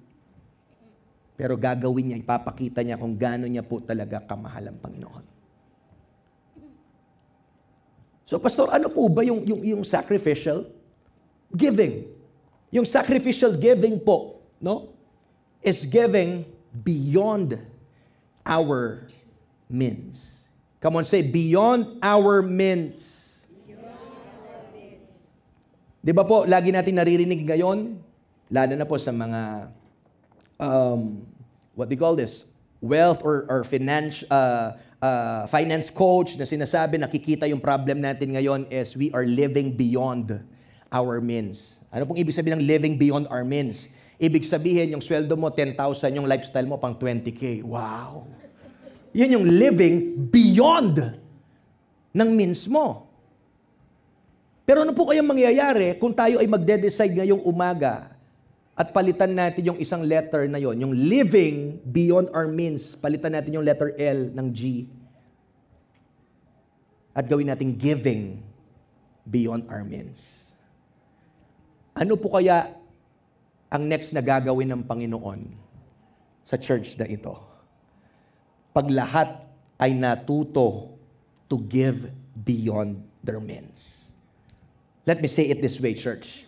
pero gagawin niya, ipapakita niya kung gaano niya po talaga kamahal ang Panginoon. So, Pastor, ano po ba yung sacrificial giving? Yung sacrificial giving po, no, is giving beyond our means. Come on, say, beyond our means. Di ba po, lagi natin naririnig ngayon, lalo na po sa mga what they call this, wealth or finance coach na sinasabi, nakikita yung problem natin ngayon is we are living beyond our means. Ano pong ibig sabihin ng living beyond our means? Ibig sabihin, yung sweldo mo, 10,000, yung lifestyle mo, pang 20K. Wow! Yan yung living beyond ng means mo. Pero ano po kayang mangyayari kung tayo ay magde-decide ngayong umaga at palitan natin yung isang letter na yon, yung living beyond our means, palitan natin yung letter L ng G, at gawin natin giving beyond our means. Ano po kaya ang next na gagawin ng Panginoon sa church na ito? Pag lahat ay natuto to give beyond their means. Let me say it this way, church.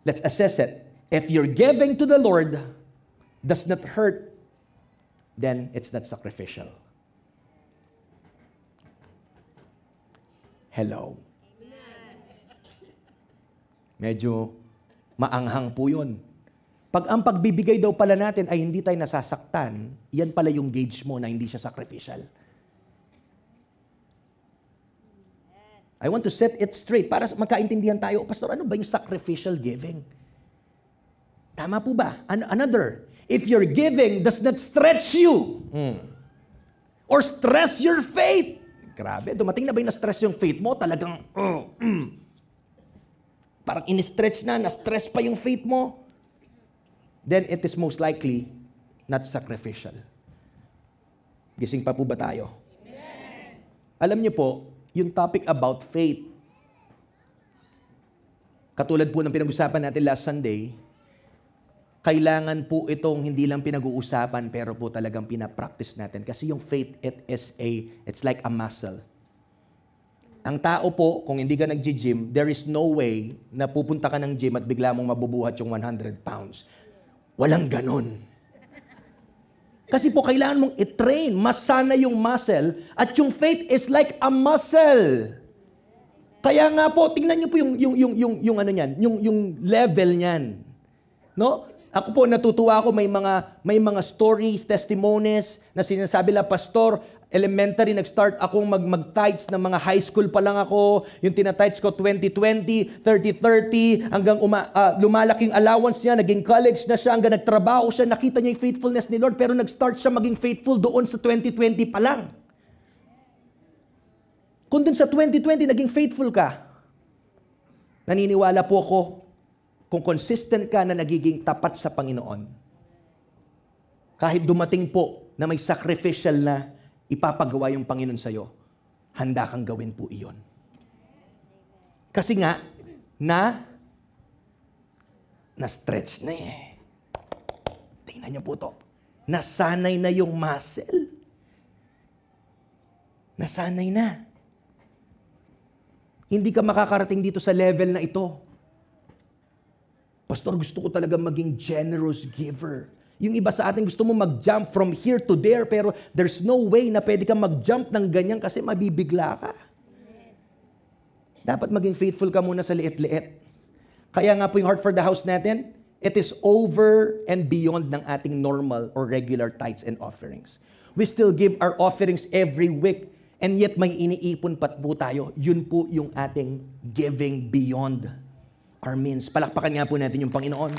Let's assess it. If your giving to the Lord does not hurt, then it's not sacrificial. Hello. Medyo maanghang po yun. Pag ang pagbibigay daw pala natin ay hindi tayo nasasaktan, yan pala yung gauge mo na hindi siya sacrificial. I want to set it straight para magkaintindihan tayo. Pastor, ano ba yung sacrificial giving? Tama po ba? Another, if your giving does not stretch you or stress your faith, grabe, dumating na ba yung na-stress yung faith mo? Talagang, parang in-stretch na-stress pa yung faith mo, then it is most likely not sacrificial. Gising pa po ba tayo? Amen. Alam niyo po, yung topic about faith, katulad po ng pinag-usapan natin last Sunday, kailangan po itong hindi lang pinag-uusapan pero po talagang pinapractice natin. Kasi yung faith, it's like a muscle. Ang tao po, kung hindi ka nag-gym, there is no way na pupunta ka ng gym at bigla mong mabubuhat yung 100 pounds. Walang ganon. Kasi po kailangan mong i-train, masana yung muscle, at yung faith is like a muscle. Kaya nga po, tingnan niyo po yung ano niyan, yung level niyan. No? Ako po, natutuwa ako, may mga stories, testimonies na sinasabi la, Pastor, elementary, nag-start akong mag-tithes ng mga high school pa lang ako. Yung tina-tithes ko 20-20, 30-30, hanggang lumalaking allowance niya, naging college na siya, hanggang nagtrabaho siya, nakita niya yung faithfulness ni Lord, pero nag-start siya maging faithful doon sa 2020 pa lang. Kung doon sa 2020, naging faithful ka, naniniwala po ako, kung consistent ka na nagiging tapat sa Panginoon, kahit dumating po na may sacrificial na ipapagawa yung Panginoon sa'yo, handa kang gawin po iyon. Kasi nga, na-stretch na eh. Tingnan niyo po to. Nasanay na yung muscle. Nasanay na. Hindi ka makakarating dito sa level na ito. Pastor, gusto ko talaga maging generous giver. Yung iba sa atin gusto mo mag-jump from here to there, pero there's no way na pwede kang mag-jump ng ganyan kasi mabibigla ka. Dapat maging faithful ka muna sa liit-liit. Kaya nga po yung Heart for the House natin, it is over and beyond ng ating normal or regular tithes and offerings. We still give our offerings every week, and yet may iniipon pa po tayo. Yun po yung ating giving beyond our means. Palakpakan nga po natin yung Panginoon.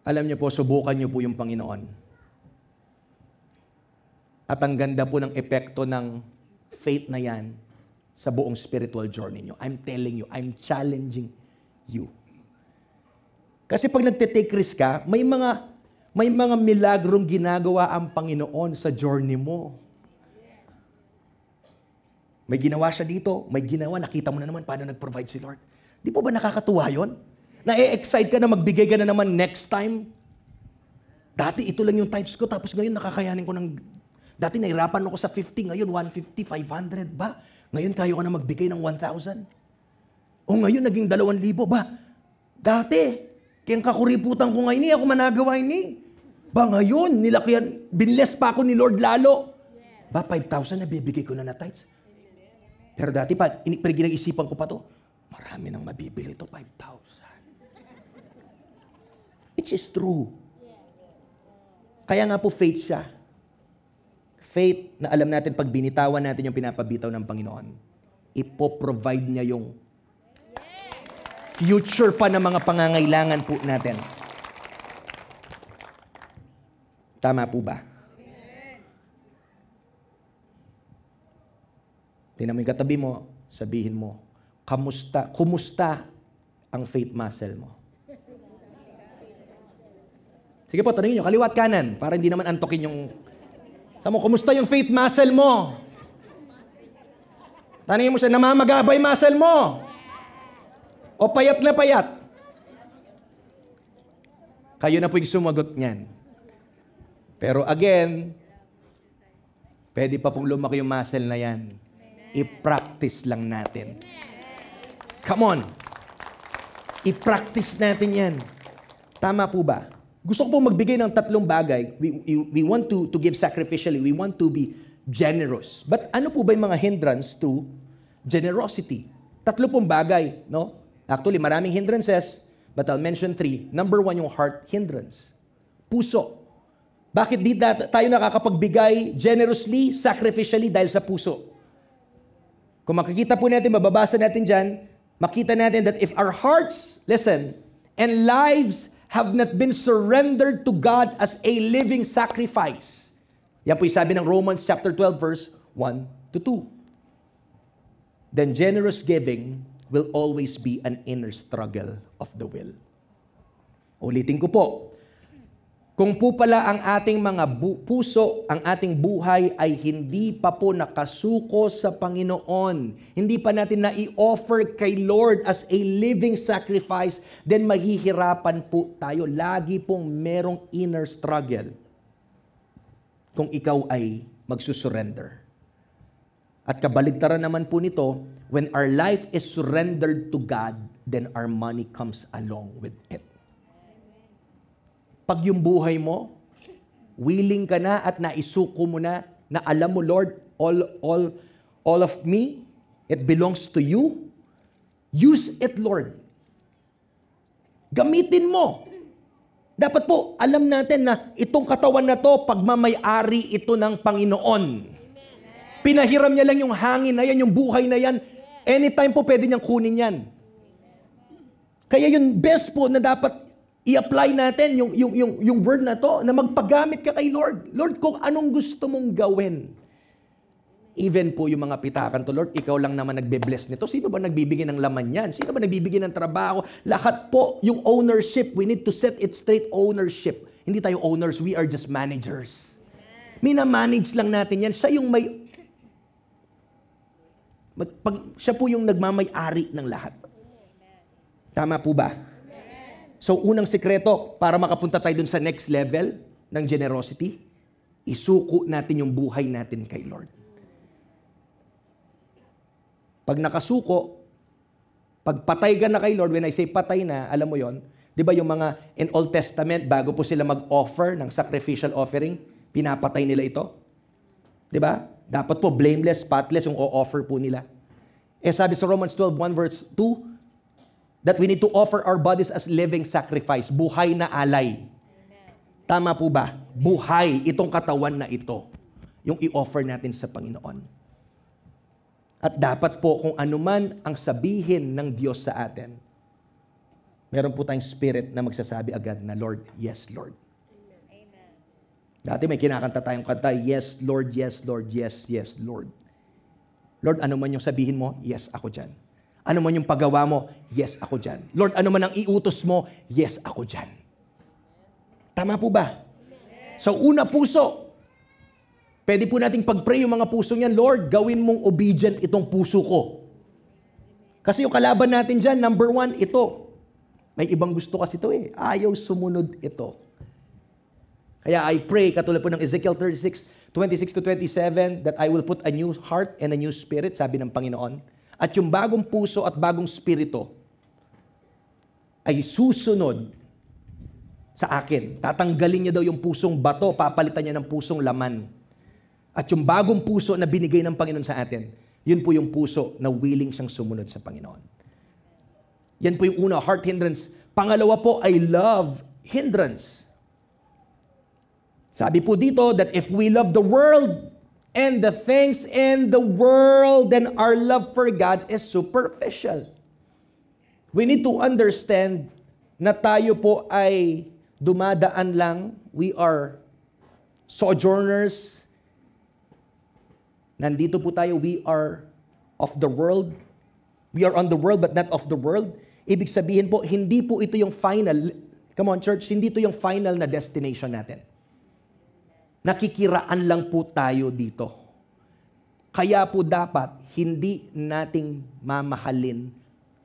Alam niyo po, subukan niyo po yung Panginoon. At ang ganda po ng epekto ng faith na yan sa buong spiritual journey niyo. I'm telling you, I'm challenging you. Kasi pag nagte-take risk ka, may mga milagrong ginagawa ang Panginoon sa journey mo. May ginawa siya dito, may ginawa, nakita mo na naman paano nag-provide si Lord. Di po ba nakakatuwa yun? Na-excite ka na magbigay ka na naman next time? Dati ito lang yung tithes ko, tapos ngayon nakakayanin ko ng... Dati nahirapan ako sa 50, ngayon 150, 500 ba? Ngayon kaya ko na magbigay ng 1,000. O ngayon naging 2,000 ba? Dati, kayang kakuriputan ko ngayon, ako managawa ini. Ba ngayon, nilakihan, binless pa ako ni Lord lalo. Ba, 5,000 na bibigay ko na tithes. Pero dati pa, ginag-isipan ko pa to, marami nang mabibili to, 5,000. Which is true. Kaya nga po faith siya. Faith na alam natin pag binitawan natin yung pinapabitaw ng Panginoon, ipoprovide niya yung future pa ng mga pangangailangan po natin. Tama po ba? Tingnan mo yung katabi mo, sabihin mo, kumusta ang faith muscle mo? Sige po, tanongin nyo, kaliwat kanan, para hindi naman antokin yung... Sabi mo, kumusta yung faith muscle mo? Tanongin mo siya, namamagabay muscle mo? O payat na payat? Kayo na po yung sumagot niyan. Pero again, pwede pa pong lumaki yung muscle na yan. I-practice lang natin. Come on. I-practice natin yan. Tama po ba? Gusto ko pong magbigay ng 3 bagay. We want to give sacrificially. We want to be generous. But ano po ba yung mga hindrance to generosity? 3 pong bagay, no? Actually, maraming hindrances, but I'll mention 3. Number 1, yung heart hindrance. Puso. Bakit di tayo nakakapagbigay generously, sacrificially dahil sa puso? Kung makikita po natin, mababasa natin dyan, makita natin that if our hearts, listen, and lives have not been surrendered to God as a living sacrifice. Yan po yung sabi ng Romans chapter 12 verse 1 to 2. Then generous giving will always be an inner struggle of the will. Ulitin ko po. Kung po pala ang ating mga puso, ang ating buhay ay hindi pa po nakasuko sa Panginoon, hindi pa natin na-i-offer kay Lord as a living sacrifice, then mahihirapan po tayo. Lagi pong merong inner struggle kung ikaw ay magsusurrender. At kabaligtaran naman po nito, when our life is surrendered to God, then our money comes along with it. Pag yung buhay mo, willing ka na at naisuko mo na alam mo, Lord, all of me, it belongs to you. Use it, Lord. Gamitin mo. Dapat po, alam natin na itong katawan na to, pagmamay-ari ito ng Panginoon. Pinahiram niya lang yung hangin na yan, yung buhay na yan. Anytime po pwede niyang kunin yan. Kaya yung best po na dapat i-apply natin yung word na to, na magpagamit ka kay Lord. Lord, kung anong gusto mong gawin. Even po yung mga pitakan to, Lord, ikaw lang naman nagbe-bless nito. Sino ba nagbibigay ng laman yan? Sino ba nagbibigay ng trabaho? Lahat po, yung ownership, we need to set it straight, ownership. Hindi tayo owners, we are just managers. Mina-manage lang natin yan. Siya yung siya po yung nagmamay-ari ng lahat. Tama po ba? So, unang sikreto para makapunta tayo dun sa next level ng generosity, isuko natin yung buhay natin kay Lord. Pag nakasuko, pag patay ka na kay Lord, when I say patay na, alam mo yon, di ba yung mga in Old Testament, bago po sila mag-offer ng sacrificial offering, pinapatay nila ito? Di ba? Dapat po blameless, spotless yung o-offer po nila. Eh sabi sa Romans 12:1 verse 2, that we need to offer our bodies as living sacrifice, buhay na alay. Tama po ba? Buhay, itong katawan na ito, yung i-offer natin sa Panginoon. At dapat po kung anuman ang sabihin ng Diyos sa atin, meron po tayong spirit na magsasabi agad na, Lord, yes, Lord. Amen. Dati may kinakanta tayong kanta, yes, Lord, yes, Lord, yes, yes, Lord. Lord, ano man yung sabihin mo, yes, ako dyan. Ano man yung paggawa mo, yes, ako dyan. Lord, ano man ang iutos mo, yes, ako dyan. Tama po ba? So, una puso. Pwede po nating pag-pray yung mga puso niyan, Lord, gawin mong obedient itong puso ko. Kasi yung kalaban natin dyan, number 1, ito. May ibang gusto kasi ito eh. Ayaw sumunod ito. Kaya I pray, katulad po ng Ezekiel 36:26-27, that I will put a new heart and a new spirit, sabi ng Panginoon. At yung bagong puso at bagong spirito ay susunod sa akin. Tatanggalin niya daw yung pusong bato, papalitan niya ng pusong laman. At yung bagong puso na binigay ng Panginoon sa atin, yun po yung puso na willing siyang sumunod sa Panginoon. Yan po yung una, heart hindrance. Pangalawa po ay love hindrance. Sabi po dito that if we love the world and the things in the world, then our love for God is superficial. We need to understand na tayo po ay dumadaan lang. We are sojourners. Nandito po tayo, we are of the world. We are on the world but not of the world. Ibig sabihin po, hindi po ito yung final, come on church, hindi ito yung final na destination natin. Nakikiraan lang po tayo dito. Kaya po dapat, hindi nating mamahalin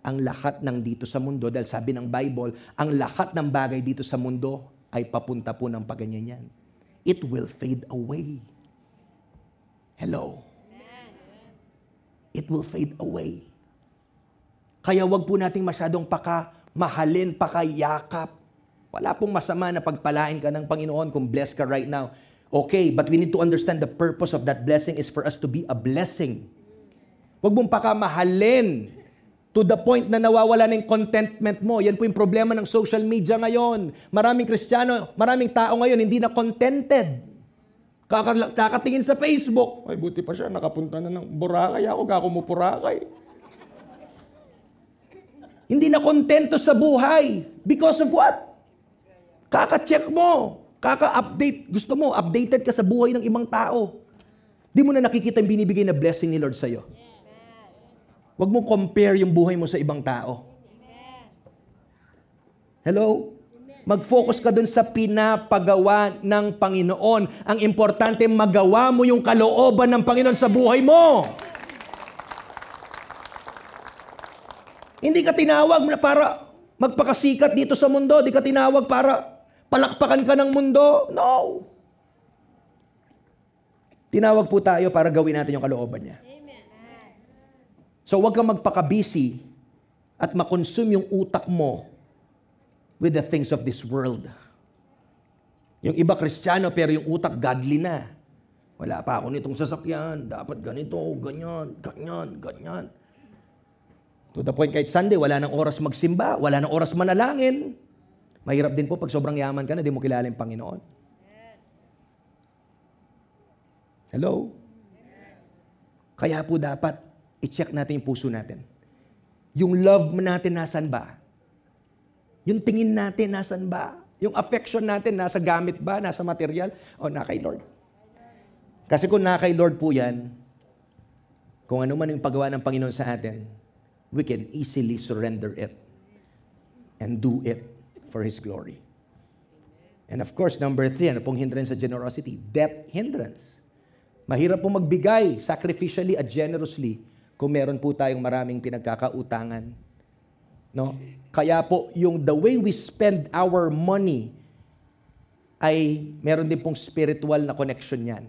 ang lahat ng dito sa mundo dahil sabi ng Bible, ang lahat ng bagay dito sa mundo ay papunta po ng paganyan yan. It will fade away. Hello. It will fade away. Kaya wag po nating masyadong pakamahalin, pakayakap. Wala pong masama na pagpalain ka ng Panginoon kung blessed ka right now. Okay, but we need to understand the purpose of that blessing is for us to be a blessing. Wag mong pakamahalin to the point na nawawala na yung contentment mo. Yan po yung problema ng social media ngayon. Maraming Kristiyano, maraming tao ngayon hindi na contented. Kakatingin sa Facebook. Ay, buti pa siya, nakapunta na ng Boracay. Ako, kakumupuracay. Hindi na kontento sa buhay. Because of what? Kaka-check mo. Kaka-update. Gusto mo, updated ka sa buhay ng ibang tao. Di mo na nakikita yung binibigay na blessing ni Lord sa'yo. Huwag mo compare yung buhay mo sa ibang tao. Hello? Mag-focus ka dun sa pinapagawa ng Panginoon. Ang importante, magawa mo yung kalooban ng Panginoon sa buhay mo. Hindi ka tinawag na para magpakasikat dito sa mundo. Hindi ka tinawag para palakpakan ka ng mundo. No. Tinawag po tayo para gawin natin yung kalooban niya. So huwag kang magpaka-busy at makonsume yung utak mo with the things of this world. Yung iba Kristiyano pero yung utak godly na. Wala pa ako nitong sasakyan, dapat ganito, ganyan, ganyan, ganyan. To the point kahit Sunday, wala nang oras magsimba, wala nang oras manalangin. Mahirap din po pag sobrang yaman ka na, di mo kilala yung Panginoon. Hello? Kaya po dapat i-check natin yung puso natin. Yung love natin nasan ba? Yung tingin natin nasan ba? Yung affection natin nasa gamit ba? Nasa material? O na kay Lord? Kasi kung na kay Lord po yan, kung ano man yung paggawa ng Panginoon sa atin, we can easily surrender it and do it for His glory. And of course, number 3, ano pong hindrance sa generosity? Debt hindrance. Mahirap po magbigay sacrificially at generously kung meron po tayong maraming pinagkakautangan. No? Kaya po, yung the way we spend our money ay meron din pong spiritual na connection yan.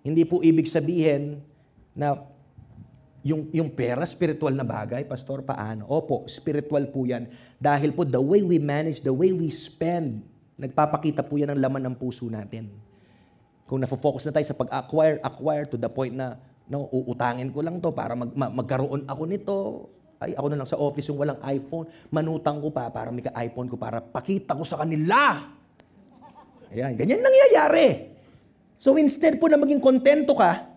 Hindi po ibig sabihin na yung pera, spiritual na bagay, Pastor, paano? Opo, spiritual po yan. Dahil po, the way we manage, the way we spend, nagpapakita po yan ng laman ng puso natin. Kung nafo-focus na tayo sa pag-acquire to the point na, no, uutangin ko lang to para magkaroon ako nito. Ay, ako na lang sa office yung walang iPhone. Manutang ko pa para may ka-iPhone ko para pakita ko sa kanila. Ayan, ganyan nangyayari. So instead po na maging kontento ka,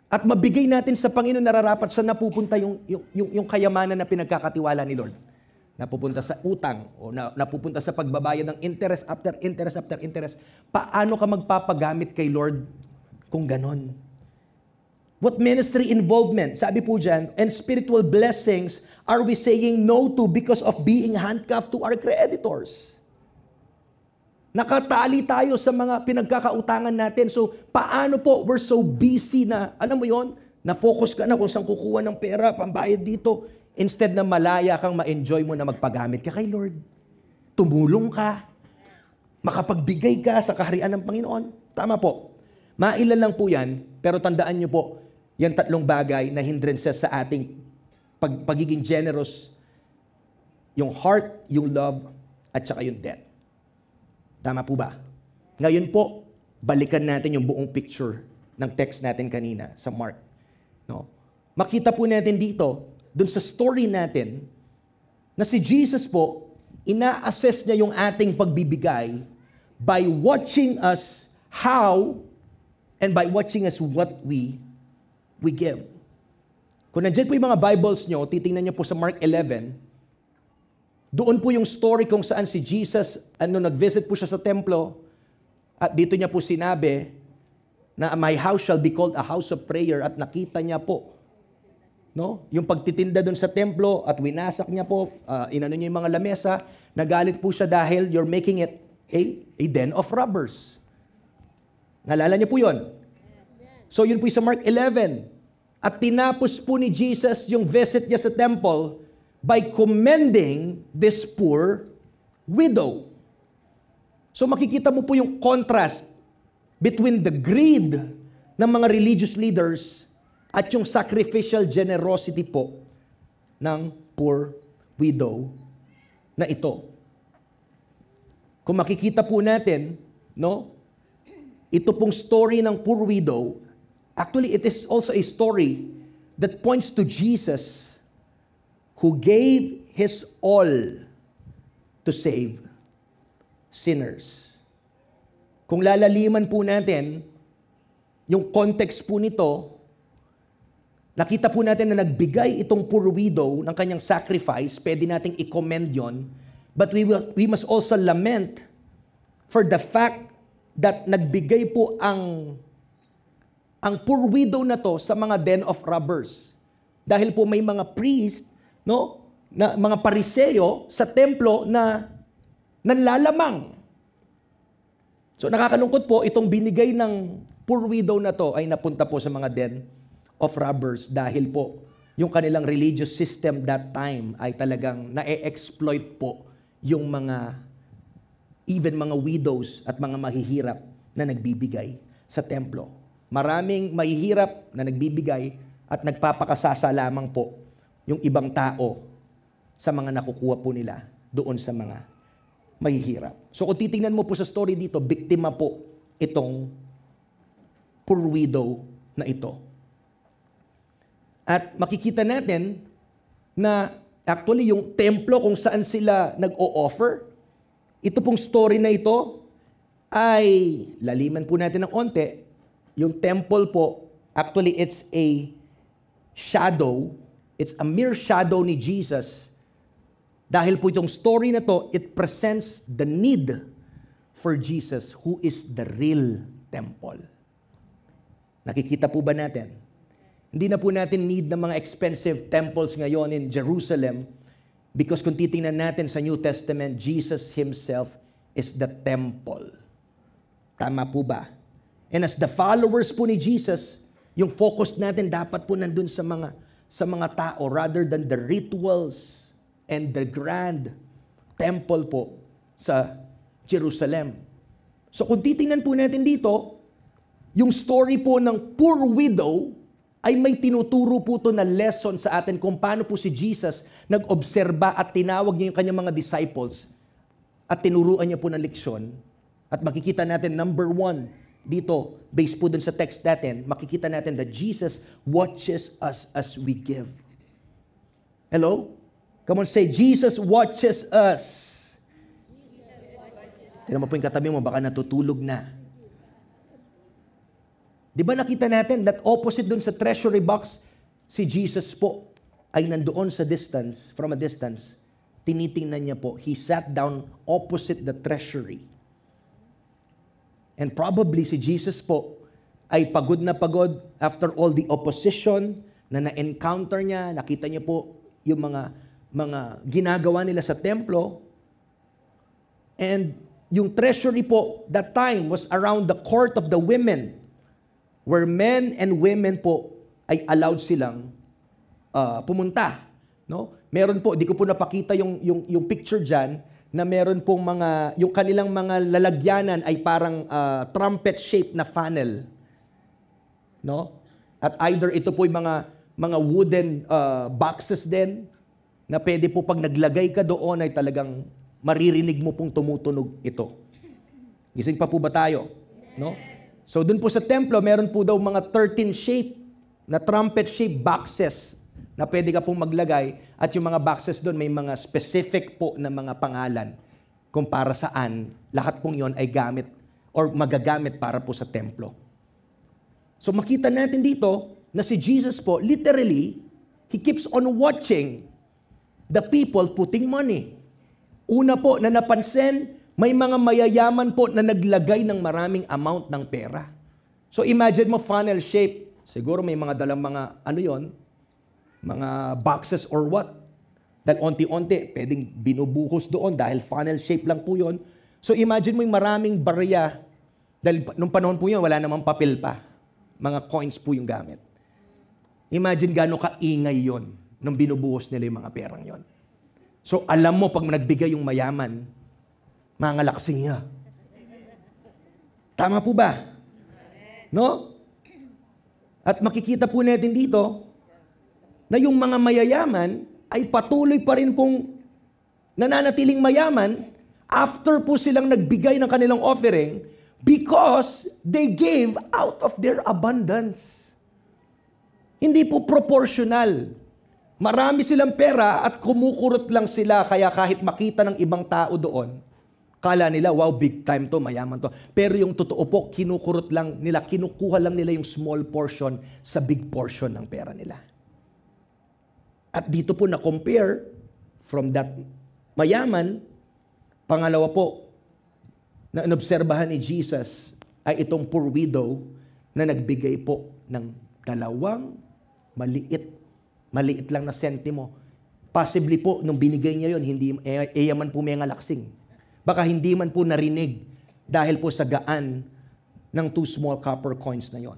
at mabigay natin sa Panginoon nararapat sa napupunta yung kayamanan na pinagkakatiwala ni Lord. Napupunta sa utang o napupunta sa pagbabayad ng interest after interest after interest. Paano ka magpapagamit kay Lord kung ganon? What ministry involvement, sabi po dyan, and spiritual blessings are we saying no to because of being handcuffed to our creditors? Nakatali tayo sa mga pinagkakautangan natin. So, paano po? We're so busy na, alam mo yon, na-focus ka na kung saan kukuha ng pera, pambayad dito. Instead na malaya kang ma-enjoy mo na magpagamit ka kay Lord. Tumulong ka. Makapagbigay ka sa kaharian ng Panginoon. Tama po. Mailan lang po yan, pero tandaan nyo po, yan tatlong bagay na hindrances sa ating pagiging generous. Yung heart, yung love, at saka yung debt. Tama po ba? Ngayon po, balikan natin yung buong picture ng text natin kanina sa Mark. No? Makita po natin dito, dun sa story natin, na si Jesus po, ina-assess niya yung ating pagbibigay by watching us how and by watching us what we give. Kung nandiyan po yung mga Bibles nyo, titingnan nyo po sa Mark 11, doon po yung story kung saan si Jesus, nag-visit po siya sa templo, at dito niya po sinabi na my house shall be called a house of prayer, at nakita niya po, no? Yung pagtitinda doon sa templo, at winasak niya po, inano niya yung mga lamesa, nagalit po siya dahil you're making it a den of robbers. Nalala niyo po yun? So yun po sa Mark 11. At tinapos po ni Jesus yung visit niya sa temple by commending this poor widow. So makikita mo po yung contrast between the greed ng mga religious leaders at yung sacrificial generosity po ng poor widow na ito. Kung makikita po natin, no, ito pong story ng poor widow, actually it is also a story that points to Jesus who gave His all to save sinners. Kung lalaliman po natin, yung context po nito, nakita po natin na nagbigay itong poor widow ng kanyang sacrifice, pwede nating i-commend yon, but we must also lament for the fact that nagbigay po ang poor widow na to sa mga den of robbers. Dahil po may mga priest, no, na mga pariseo sa templo na nanlalamang. So nakakalungkot po, itong binigay ng poor widow na to ay napunta po sa mga den of robbers dahil po yung kanilang religious system that time ay talagang na-exploit po yung even mga widows at mga mahihirap na nagbibigay sa templo. Maraming mahihirap na nagbibigay at nagpapakasasa lamang po yung ibang tao sa mga nakukuha po nila doon sa mga mahihirap. So kung titingnan mo po sa story dito, biktima po itong poor widow na ito. At makikita natin na actually yung templo kung saan sila nag-o-offer, ito pong story na ito ay laliman po natin ng onte. Yung temple po, actually it's a shadow. It's a mere shadow ni Jesus. Dahil po itong story na to, it presents the need for Jesus who is the real temple. Nakikita po ba natin? Hindi na po natin need ng mga expensive temples ngayon in Jerusalem because kung titingnan natin sa New Testament, Jesus Himself is the temple. Tama po ba? And as the followers po ni Jesus, yung focus natin dapat po nandun sa mga sa mga tao rather than the rituals and the grand temple po sa Jerusalem. So kung titingnan po natin dito, yung story po ng poor widow ay may tinuturo po to na lesson sa atin kung paano po si Jesus nag-obserba at tinawag niya yung kanyang mga disciples at tinuruan niya po ng leksyon. At makikita natin, number 1, dito, based po dun sa text natin, makikita natin that Jesus watches us as we give. Hello? Come on, say, Jesus watches us. Tignan mo po yung katabi mo, baka natutulog na. Di ba nakita natin that opposite dun sa treasury box, si Jesus po ay nandoon sa distance, from a distance, tinitingnan niya po. He sat down opposite the treasury. And probably si Jesus po ay pagod na pagod after all the opposition na na-encounter niya. Nakita niya po yung mga ginagawa nila sa templo. And yung treasury po, that time was around the court of the women, where men and women po ay allowed silang pumunta. No? Meron po, di ko po napakita yung picture dyan, na meron pong yung kanilang mga lalagyanan ay parang trumpet shape na funnel. No? At either ito po yung mga wooden boxes din, na pwede po pag naglagay ka doon ay talagang maririnig mo pong tumutunog ito. Gising pa po ba tayo? No? So dun po sa templo, meron po daw mga 13 shape na trumpet shape boxes na pwede ka pong maglagay, at yung mga boxes doon may mga specific po na mga pangalan kung para saan lahat pong yon ay gamit or magagamit para po sa templo. So makita natin dito na si Jesus po, literally, He keeps on watching the people putting money. Una po na napansin, may mga mayayaman po na naglagay ng maraming amount ng pera. So imagine mo funnel shape. Siguro may mga dalang mga mga boxes or what. Dahil onti-onti, pwedeng binubuhos doon dahil funnel shape lang po yon. So imagine mo yung maraming barya. Dahil nung panahon po yun, wala namang papel pa. Mga coins po yung gamit. Imagine gaano kaingay yon nung binubuhos nila yung mga perang yon. So alam mo, pag nagbigay yung mayaman, mga laksing niya. Tama po ba? No? At makikita po natin dito, na yung mga mayayaman ay patuloy pa rin pong nananatiling mayaman after po silang nagbigay ng kanilang offering because they gave out of their abundance. Hindi po proportional. Marami silang pera at kumukurot lang sila, kaya kahit makita ng ibang tao doon, kala nila, wow, big time to, mayaman to. Pero yung totoo po, kinukurot lang nila, kinukuha lang nila yung small portion sa big portion ng pera nila. At dito po na-compare from that mayaman, pangalawa po, na inobserbahan ni Jesus ay itong poor widow na nagbigay po ng 2 maliit lang na sentimo. Possibly po, nung binigay niya yon, hindi man po may ngalaksing. Baka hindi man po narinig dahil po sa gaan ng 2 small copper coins na yon.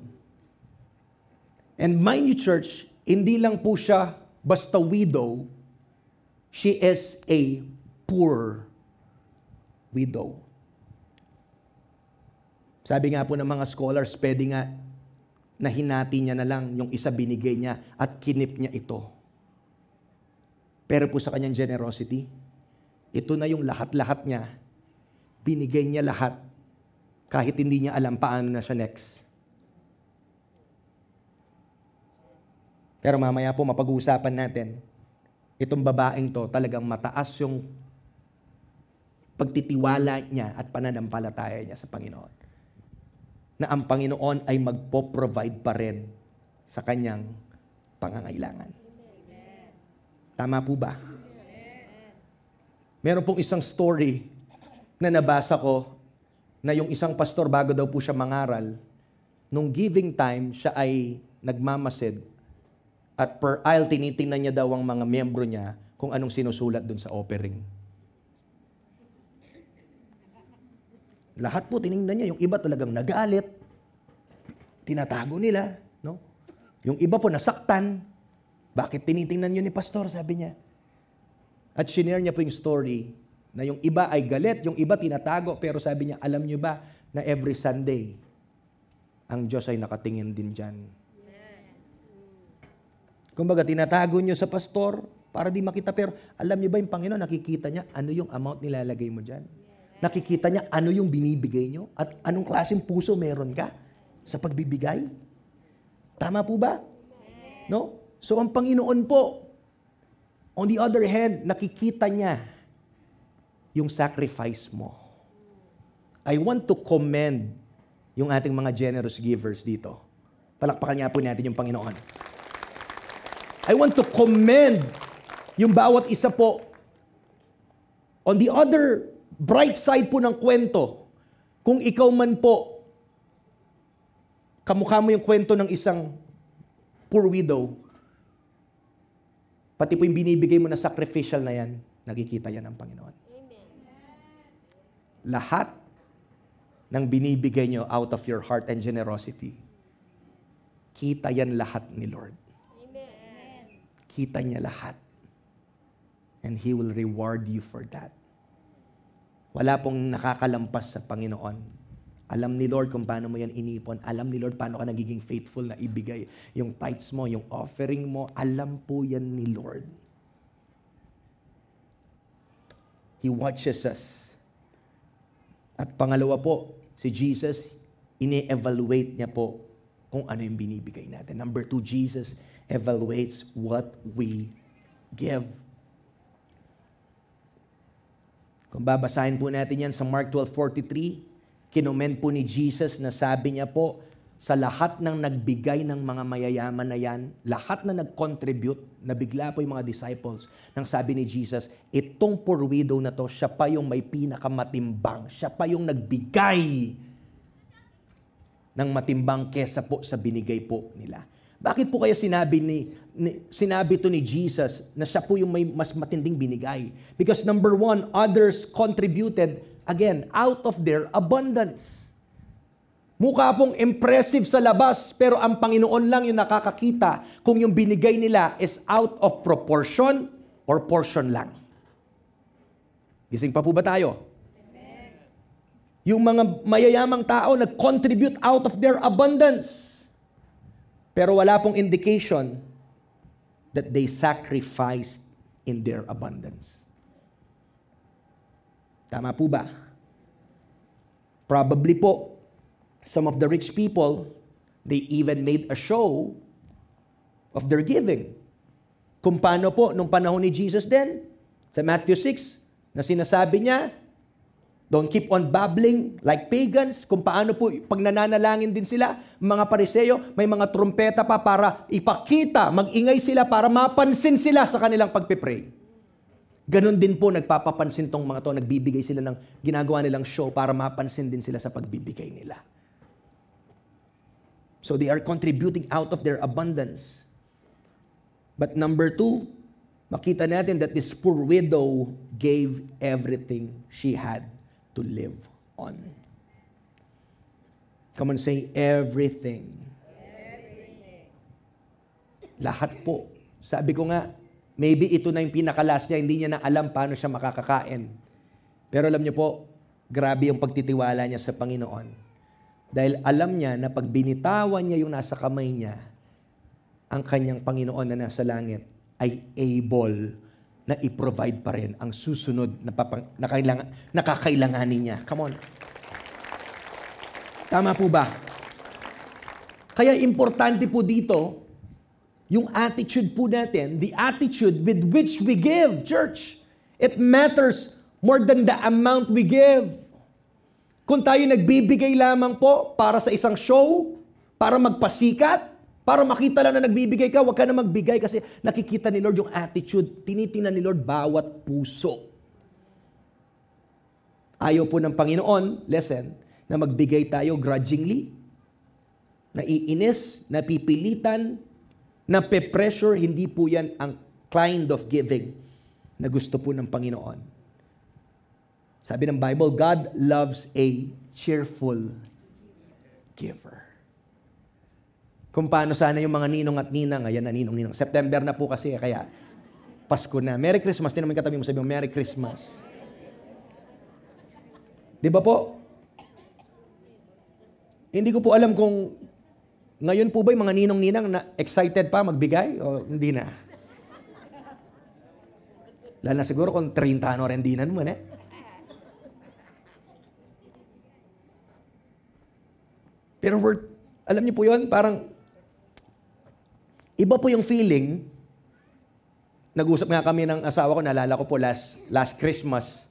And mind you, church, hindi lang po siya basta widow, she is a poor widow. Sabi nga po ng mga scholars, pwede nga na hinati niya na lang yung isa binigay niya at kinip niya ito. Pero po sa kanyang generosity, ito na yung lahat-lahat niya. Binigay niya lahat kahit hindi niya alam paano na siya next. Pero mamaya po mapag-uusapan natin, itong babaeng to talagang mataas yung pagtitiwala niya at pananampalataya niya sa Panginoon. Na ang Panginoon ay magpo-provide pa rin sa kanyang pangangailangan. Tama po ba? Meron pong isang story na nabasa ko na yung isang pastor bago daw po siya mangaral, nung giving time, siya ay nagmamasid at per aisle, tinitingnan niya daw ang mga miyembro niya kung anong sinusulat dun sa offering. Lahat po tiningnan niya. Yung iba talagang nagalit. Tinatago nila. No? Yung iba po nasaktan. Bakit tinitingnan nyo ni pastor? Sabi niya. At shinare niya po yung story na yung iba ay galit, yung iba tinatago, pero sabi niya, alam nyo ba na every Sunday, ang Diyos ay nakatingin din dyan. Kumbaga, tinatago nyo sa pastor para di makita, pero alam nyo ba yung Panginoon, nakikita niya ano yung amount nilalagay mo dyan? Nakikita niya ano yung binibigay nyo? At anong klaseng puso meron ka sa pagbibigay? Tama po ba? No? So, ang Panginoon po, on the other hand, nakikita niya yung sacrifice mo. I want to commend yung ating mga generous givers dito. Palakpakan nga po natin yung Panginoon. I want to commend yung bawat isa po. On the other bright side po ng kwento, kung ikaw man po, kamukha mo yung kwento ng isang poor widow, pati po yung binibigay mo na sacrificial na yan, nakikita yan ng Panginoon. Amen. Lahat ng binibigay nyo out of your heart and generosity, kita yan lahat ni Lord. Amen. Kita niya lahat. And He will reward you for that. Wala pong nakakalampas sa Panginoon. Alam ni Lord kung paano mo yan inipon. Alam ni Lord paano ka nagiging faithful na ibigay yung tithes mo, yung offering mo. Alam po yan ni Lord. He watches us. At pangalawa po, si Jesus, ini-evaluate niya po kung ano yung binibigay natin. Number 2, Jesus evaluates what we give. Kung babasahin po natin yan sa Mark 12:43, kinoment po ni Jesus na sabi niya po, sa lahat ng nagbigay ng mga mayayaman na yan, lahat na nag-contribute, nabigla po yung mga disciples, nang sabi ni Jesus, itong poor widow na to, siya pa yung may pinakamatimbang, siya pa yung nagbigay ng matimbang kesa po sa binigay po nila. Bakit po kaya sinabi to ni Jesus na siya po yung may mas matinding binigay? Because number 1, others contributed, again, out of their abundance. Mukha pong impressive sa labas, pero ang Panginoon lang yung nakakakita kung yung binigay nila is out of proportion or portion lang. Gising pa po ba tayo? Amen. Yung mga mayayamang tao nag-contribute out of their abundance. Pero wala pong indication that they sacrificed in their abundance. Tama po ba? Probably po, some of the rich people, they even made a show of their giving. Kung paano po, nung panahon ni Jesus din, sa Matthew 6, na sinasabi niya, don't keep on babbling like pagans. Kung paano po, pag nananalangin din sila, mga Pariseo, may mga trumpeta pa para ipakita, mag-ingay sila para mapansin sila sa kanilang pagpipray. Ganon din po, nagpapapansin tong mga to, nagbibigay sila ng ginagawa nilang show para mapansin din sila sa pagbibigay nila. So they are contributing out of their abundance. But number 2, makita natin that this poor widow gave everything she had to live on. Come on, say everything. Everything. Lahat po. Sabi ko nga, maybe ito na yung pinakalas niya, hindi niya na alam paano siya makakakain. Pero alam niyo po, grabe yung pagtitiwala niya sa Panginoon. Dahil alam niya na pag binitawan niya yung nasa kamay niya, ang kanyang Panginoon na nasa langit ay able na i-provide pa rin ang susunod na nakakailanganin niya. Come on. Tama po ba? Kaya importante po dito, yung attitude po natin, the attitude with which we give, church. It matters more than the amount we give. Kung tayo nagbibigay lamang po para sa isang show, para magpasikat, para makita lang na nagbibigay ka, huwag ka na magbigay kasi nakikita ni Lord yung attitude. Tinitingnan ni Lord bawat puso. Ayaw po ng Panginoon, listen, na magbigay tayo grudgingly, naiinis, napipilitan, nape-pressure. Hindi po yan ang kind of giving na gusto po ng Panginoon. Sabi ng Bible, God loves a cheerful giver. kung paano sana yung mga ninong at ninang. Ayan na, ninong. September na po kasi, kaya Pasko na. Merry Christmas. Din naman katabi mo, sabi mo, Merry Christmas. Di ba po? Hindi ko po alam kung ngayon po ba yung mga ninong-ninang na excited pa magbigay o hindi na. Lalo na siguro kung 30 ano rendinan mo, Pero alam niyo po yun, parang iba po yung feeling. Nag-usap nga kami ng asawa ko, naalala ko po last Christmas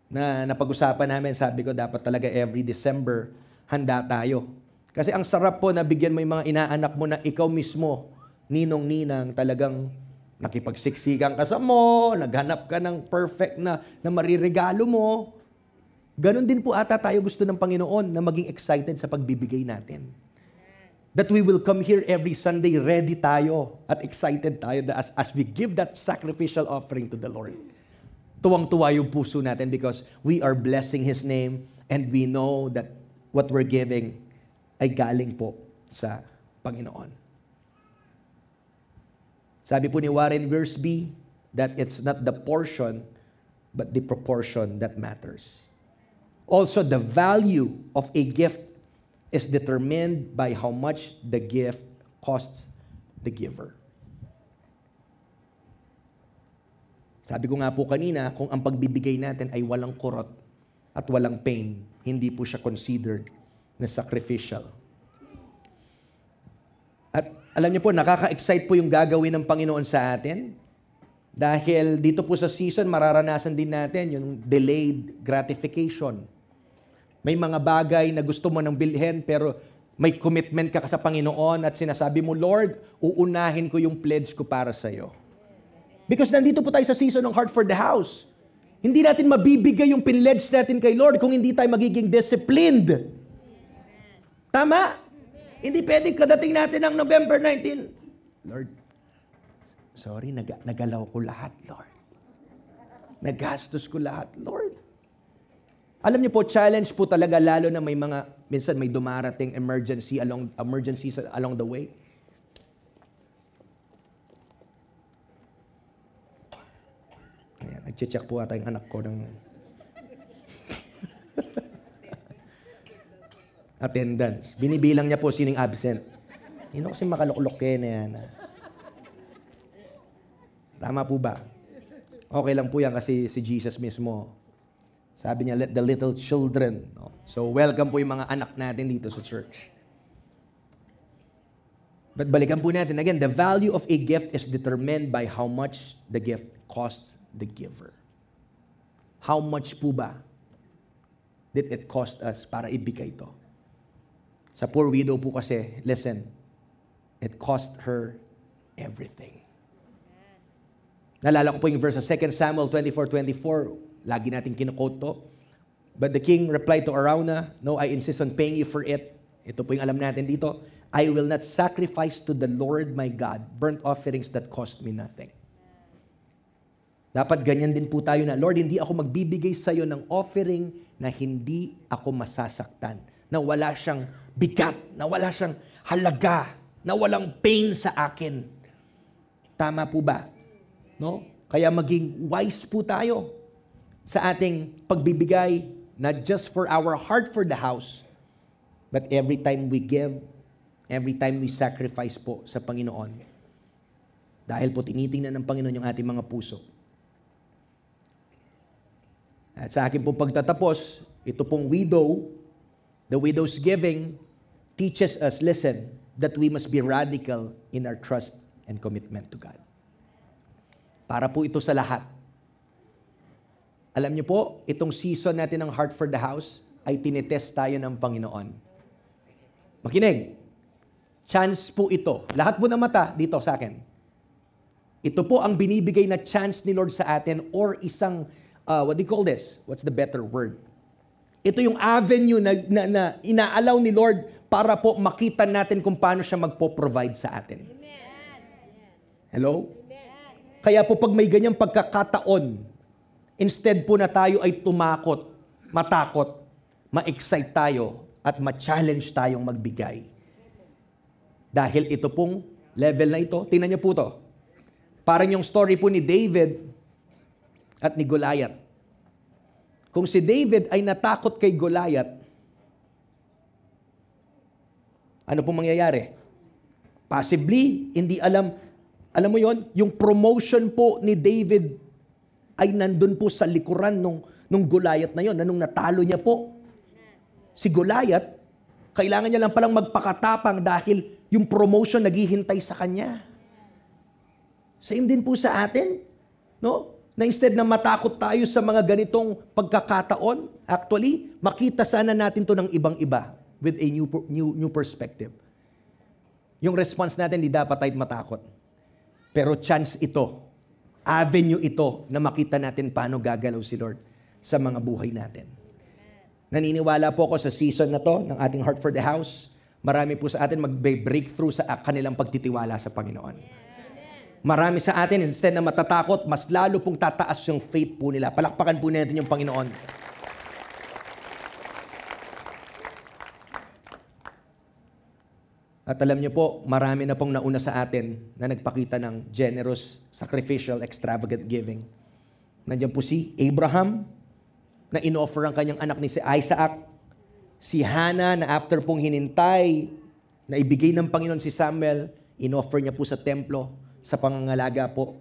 na napag-usapan namin, sabi ko dapat talaga every December handa tayo. Kasi ang sarap po na bigyan mo yung mga inaanak mo na ikaw mismo, ninong-ninang, talagang nakipagsiksikan ka sa mo, naghanap ka ng perfect na mariregalo mo. Ganon din po ata tayo gusto ng Panginoon na maging excited sa pagbibigay natin. That we will come here every Sunday, ready tayo at excited tayo as we give that sacrificial offering to the Lord. Tuwang-tuwa yung puso natin because we are blessing His name and we know that what we're giving ay galing po sa Panginoon. Sabi po ni Warren Wiersbe that it's not the portion but the proportion that matters. Also, the value of a gift is determined by how much the gift costs the giver. Sabi ko nga po kanina, kung ang pagbibigay natin ay walang kurot at walang pain, hindi po siya considered na sacrificial. At alam niyo po, nakaka-excite po yung gagawin ng Panginoon sa atin. Dahil dito po sa season, mararanasan din natin yung delayed gratification. May mga bagay na gusto mo nang bilhin pero may commitment ka sa Panginoon at sinasabi mo, Lord, uunahin ko yung pledge ko para sa iyo. Because nandito po tayo sa season ng Heart for the House. Hindi natin mabibigay yung pledge natin kay Lord kung hindi tayo magiging disciplined. Tama? Hindi pwedeng kadating natin ng November 19. Lord, sorry, nagalaw ko lahat, Lord. Nagastos ko lahat, Lord. Alam niyo po, challenge po talaga lalo na may mga, minsan may dumarating emergencies along the way. Ayan, nag-check po ata yung anak ko ng attendance. Binibilang niya po sining absent. Hindi kasi makaluklok na yan. Tama po ba? Okay lang po yan kasi si Jesus mismo, sabi niya, let the little children. No? So, welcome po yung mga anak natin dito sa church. But balikan po natin. Again, the value of a gift is determined by how much the gift costs the giver. How much po ba did it cost us para ibigay ito? Sa poor widow po kasi, listen, it cost her everything. Naalala ko po yung verse sa 2 Samuel 24:24. Lagi natin kinukote to. But the king replied to Araunah, no, I insist on paying you for it. Ito po yung alam natin dito. I will not sacrifice to the Lord my God burnt offerings that cost me nothing. Dapat ganyan din po tayo na, Lord, hindi ako magbibigay sa iyo ng offering na hindi ako masasaktan. Na wala siyang bigat, na wala siyang halaga, na walang pain sa akin. Tama po ba? No? Kaya maging wise po tayo sa ating pagbibigay, not just for our heart for the house, but every time we give, every time we sacrifice po sa Panginoon. Dahil po tinitingnan ng Panginoon yung ating mga puso. At sa akin pong pagtatapos, ito pong widow, the widow's giving, teaches us, listen, that we must be radical in our trust and commitment to God. Para po ito sa lahat. Alam niyo po, itong season natin ng Heart for the House ay tinitest tayo ng Panginoon. Makinig. Chance po ito. Lahat po na mata dito sa akin. Ito po ang binibigay na chance ni Lord sa atin or isang, what do you call this? What's the better word? Ito yung avenue na inaalaw ni Lord para po makita natin kung paano siya magpo-provide sa atin. Hello? Kaya po pag may ganyang pagkakataon, instead po na tayo ay tumakot, matakot, ma-excite tayo, at ma-challenge tayong magbigay. Dahil ito pong level na ito, tingnan niyo po to. Parang yung story po ni David at ni Goliath. Kung si David ay natakot kay Goliath, ano pong mangyayari? Possibly, hindi alam mo yon, yung promotion po ni David ay nandun po sa likuran nung Goliath na yon, na nung natalo niya po. Si Goliath, kailangan niya lang palang magpakatapang dahil yung promotion naghihintay sa kanya. Same din po sa atin, no? Na instead na matakot tayo sa mga ganitong pagkakataon, actually, makita sana natin to ng ibang-iba with a new perspective. Yung response natin, di dapat tayo matakot. Pero chance ito, avenue ito na makita natin paano gagalaw si Lord sa mga buhay natin. Naniniwala po ako sa season na to ng ating Heart for the House. Marami po sa atin mag-breakthrough sa kanilang pagtitiwala sa Panginoon. Marami sa atin, instead na matatakot, mas lalo pong tataas yung faith po nila. Palakpakan po natin yung Panginoon. At alam niyo po, marami na pong nauna sa atin na nagpakita ng generous, sacrificial, extravagant giving. Nandiyan po si Abraham, na in-offer ang kanyang anak ni si Isaac. Si Hannah, na after pong hinintay, na ibigay ng Panginoon si Samuel, in-offer niya po sa templo, sa pangangalaga po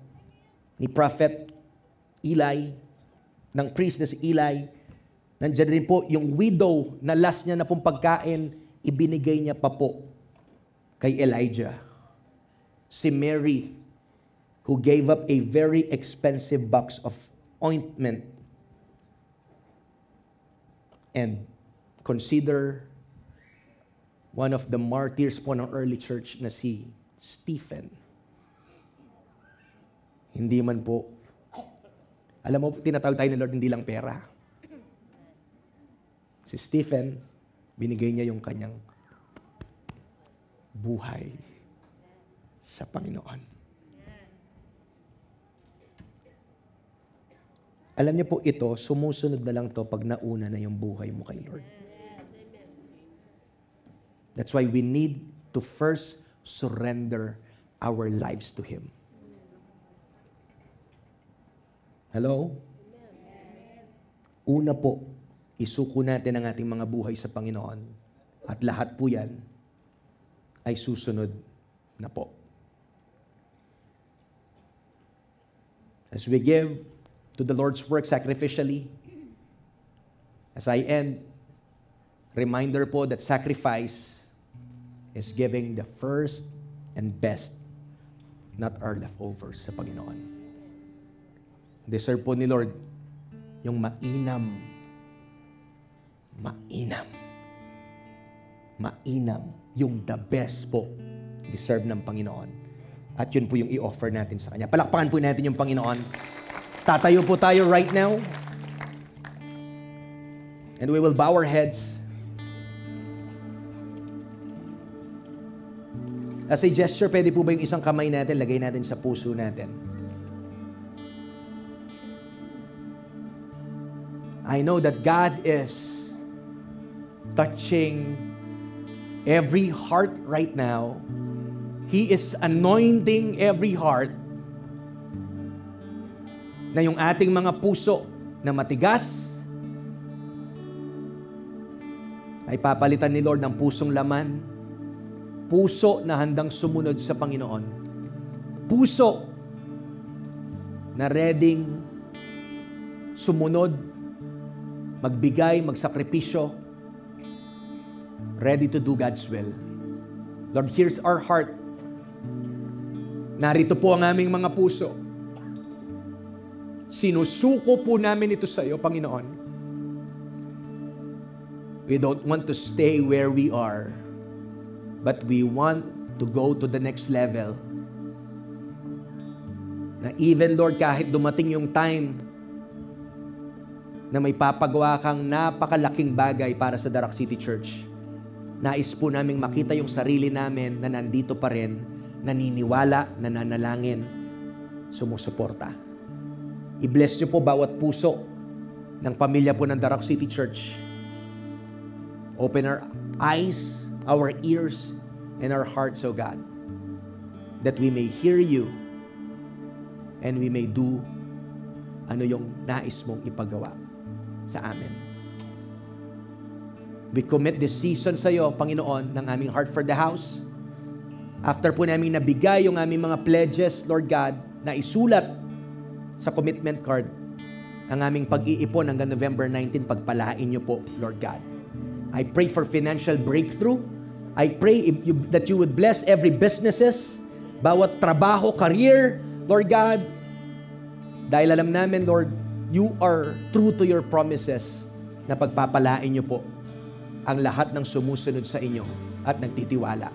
ni Prophet Eli, ng priest na si Eli. Nandiyan rin po yung widow na last niya na pong pagkain, ibinigay niya pa po kay Elijah. Si Mary, who gave up a very expensive box of ointment. And consider one of the martyrs po ng early church na si Stephen. Hindi man po, alam mo, tinatawag tayo ni Lord, hindi lang pera. Si Stephen, binigay niya yung kanyang buhay sa Panginoon. Alam niyo po ito, sumusunod na lang to pag nauna na yung buhay mo kay Lord. That's why we need to first surrender our lives to Him. Hello? Una po, isuko natin ang ating mga buhay sa Panginoon. At lahat po yan ay susunod na po. As we give to the Lord's work sacrificially, as I end, reminder po that sacrifice is giving the first and best, not our leftovers sa Panginoon. Deserve po ni Lord yung mainam, yung the best po, deserve ng Panginoon. At yun po yung i-offer natin sa Kanya. Palakpakan po natin yung Panginoon. Tatayo po tayo right now. And we will bow our heads. As a gesture, pwede po ba yung isang kamay natin, lagay natin sa puso natin? I know that God is touching every heart right now. He is anointing every heart na yung ating mga puso na matigas ay papalitan ni Lord ng pusong laman, puso na handang sumunod sa Panginoon, puso na readyng sumunod, magbigay, magsakripisyo, ready to do God's will. Lord, here's our heart. Narito po ang aming mga puso. Sinusuko po namin ito sa iyo, Panginoon. We don't want to stay where we are, but we want to go to the next level. Na even, Lord, kahit dumating yung time na may papagawa kang napakalaking bagay para sa Darak City Church, nais po naming makita yung sarili namin na nandito pa rin, naniniwala, nananalangin, sumusuporta. I-bless niyo po bawat puso ng pamilya po ng Darak City Church. Open our eyes, our ears, in our hearts, O God, that we may hear you and we may do ano yung nais mong ipagawa sa amin. We commit this season sa iyo, Panginoon, ng aming Heart for the House. After po namin nabigay yung aming mga pledges, Lord God, na isulat sa commitment card, ang aming pag-iipon hanggang November 19, pagpalain niyo po, Lord God. I pray for financial breakthrough. I pray that you would bless every businesses, bawat trabaho, career, Lord God. Dahil alam namin, Lord, you are true to your promises na pagpapalain niyo po ang lahat ng sumusunod sa inyo at nagtitiwala.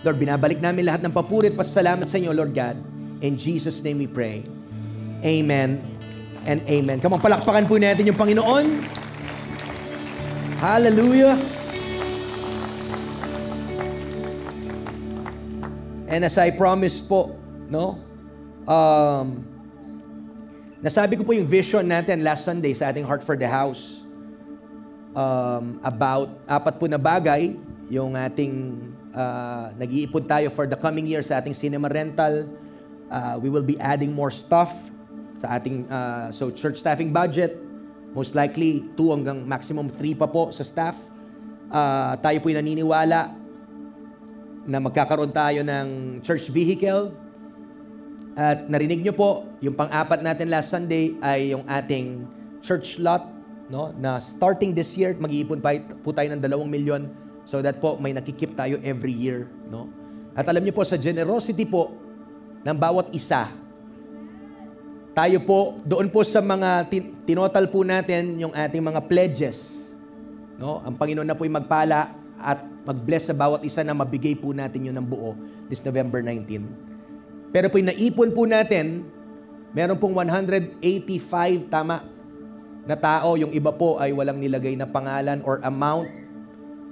Lord, binabalik namin lahat ng papuri at pasasalamat sa inyo, Lord God. In Jesus' name we pray. Amen and amen. Come on, palakpakan po natin yung Panginoon. Hallelujah. And as I promised po, no? Nasabi ko po yung vision natin last Sunday sa ating Heart for the House. About 4 po na bagay yung ating nag-iipon tayo for the coming year sa ating cinema rental. We will be adding more stuff sa ating so church staffing budget. Most likely 2 hanggang maximum 3 pa po sa staff. Tayo po'y naniniwala na magkakaroon tayo ng church vehicle. At narinig nyo po, yung pang-4 natin last Sunday ay yung ating church lot, no? Na starting this year, mag-iipon po tayo ng 2 milyon so that po may nakikip tayo every year, no? At alam niyo po, sa generosity po ng bawat isa, tayo po, doon po sa mga tinotal po natin yung ating mga pledges, no? Ang Panginoon na po'y magpala at mag-bless sa bawat isa na mabigay po natin yun ng buo this November 19. Pero po'y naipon po natin, meron pong 185, tama, na tao, yung iba po ay walang nilagay na pangalan or amount.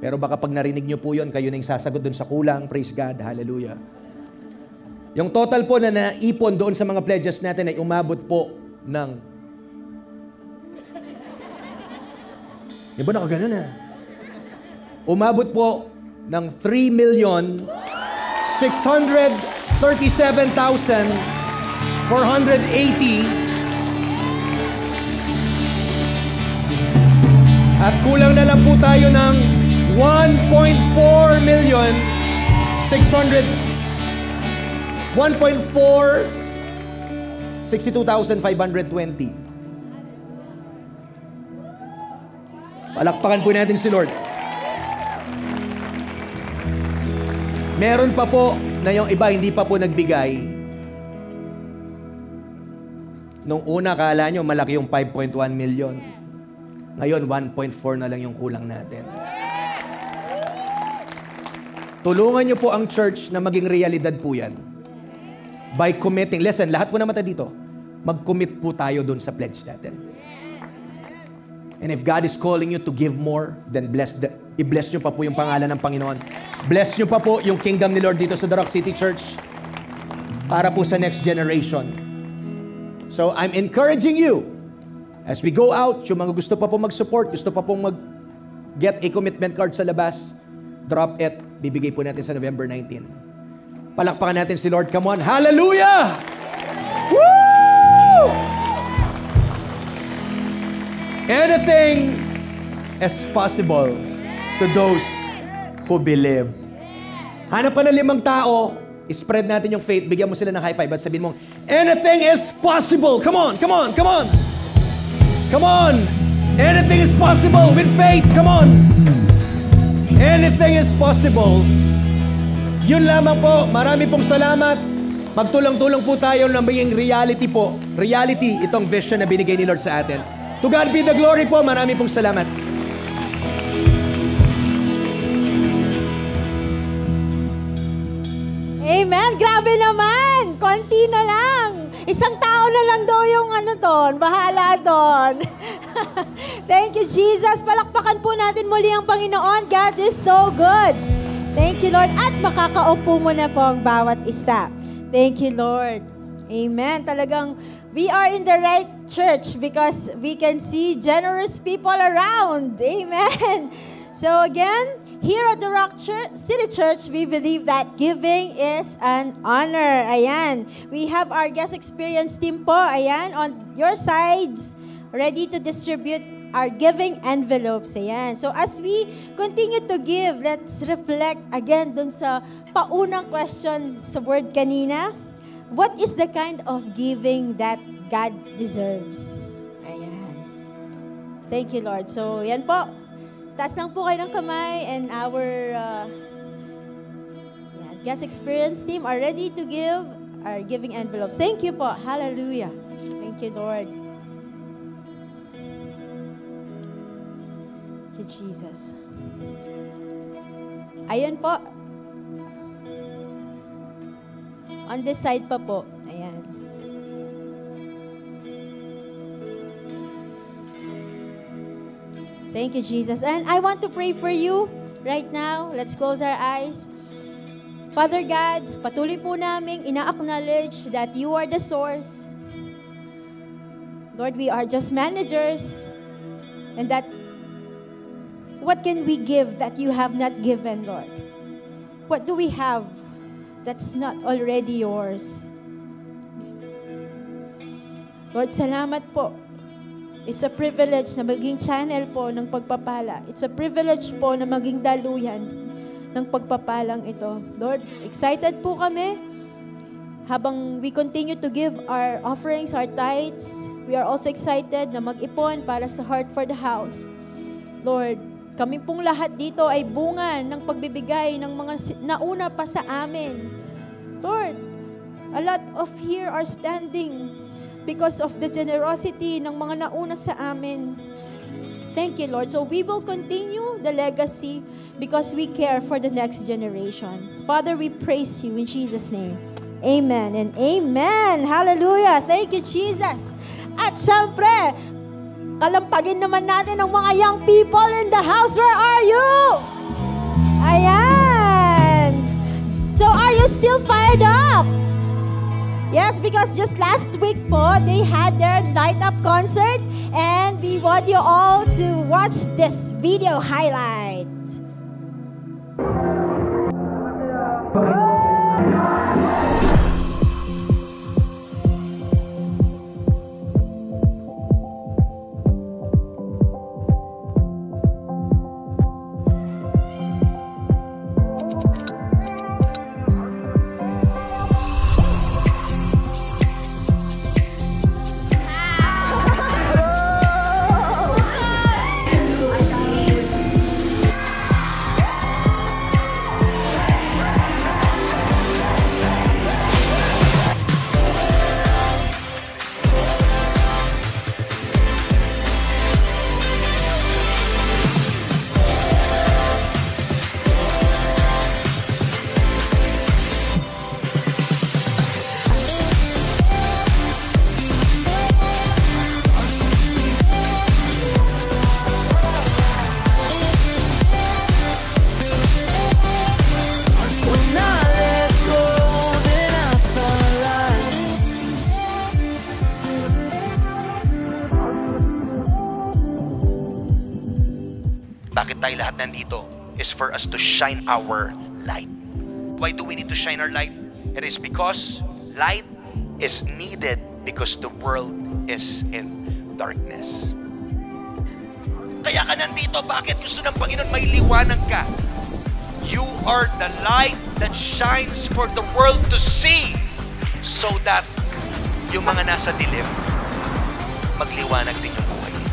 Pero baka pag narinig nyo po yun, kayo na yung sasagot dun sa kulang. Praise God. Hallelujah. Yung total po na naipon doon sa mga pledges natin ay umabot po ng... Di ba nakaganon na? Umabot po ng 3,637,480. At kulang na lang po tayo ng 1,462,520. Palakpakan po natin si Lord. Meron pa po na yung iba hindi pa po nagbigay. Nung una, kala nyo malaki yung 5.1 million. Ngayon, 1.4 na lang yung kulang natin. Tulungan niyo po ang church na maging realidad po yan. By committing. Listen, lahat po na mata dito, mag-commit po tayo dun sa pledge natin. And if God is calling you to give more, then i-bless niyo pa po yung pangalan ng Panginoon. Bless niyo pa po yung kingdom ni Lord dito sa The Rock City Church para po sa next generation. So, I'm encouraging you, as we go out, yung mga gusto pa po mag-support, gusto pa pong mag-get a commitment card sa labas, drop it, bibigay po natin sa November 19. Palakpakan natin si Lord. Come on. Hallelujah! Woo! Anything is possible to those who believe. Hanap ka ng 5 tao, spread natin yung faith, bigyan mo sila ng high five at sabihin mo, anything is possible. Come on, come on, come on. Come on! Anything is possible with faith. Come on! Anything is possible. Yun lamang po. Marami pong salamat. Magtulong-tulong po tayo na maging reality po. Reality, itong vision na binigay ni Lord sa atin. To God be the glory po. Marami pong salamat. Amen. Grabe naman. Konti na lang. Isang tao na lang daw yung doon. Bahala doon. Thank you, Jesus. Palakpakan po natin muli ang Panginoon. God is so good. Thank you, Lord. At makakaupo mo na po ang bawat isa. Thank you, Lord. Amen. Talagang we are in the right church because we can see generous people around. Amen. So again, here at the Rock City Church, we believe that giving is an honor. Ayan. We have our guest experience team po. Ayan, on your sides, ready to distribute our giving envelopes. Ayan. So as we continue to give, let's reflect again dun sa paunang question sa word kanina. What is the kind of giving that God deserves? Ayan. Thank you, Lord. So, yan po. Taas lang po kayo ng kamay, and our guest experience team are ready to give our giving envelopes. Thank you po. Hallelujah. Thank you, Lord. Thank you, Jesus. Ayun po. On this side pa po. Ayan. Thank you, Jesus. And I want to pray for you right now. Let's close our eyes. Father God, patuloy po naming ina-acknowledge that you are the source. Lord, we are just managers. And that, what can we give that you have not given, Lord? What do we have that's not already yours? Lord, salamat po. It's a privilege na maging channel po ng pagpapala. It's a privilege po na maging daluyan ng pagpapalang ito. Lord, excited po kami habang we continue to give our offerings, our tithes. We are also excited na mag-ipon para sa Heart for the House. Lord, kami pong lahat dito ay bunga ng pagbibigay ng mga nauna pa sa amin. Lord, a lot of here are standing because of the generosity ng mga nauna sa amin. Thank you, Lord. So we will continue the legacy because we care for the next generation. Father, we praise you in Jesus' name. Amen and amen. Hallelujah. Thank you, Jesus. At syempre, kalampagin naman natin ang mga young people in the house. Where are you? Ayan. So are you still fired up? Yes, because just last week po, they had their Light Up concert, and we want you all to watch this video highlight. Bakit tayo lahat nandito is for us to shine our light. Why do we need to shine our light? It is because light is needed because the world is in darkness. Kaya ka nandito. Bakit? Gusto ng Panginoon may liwanag ka. You are the light that shines for the world to see so that yung mga nasa dilim, magliwanag din yung buhay nila.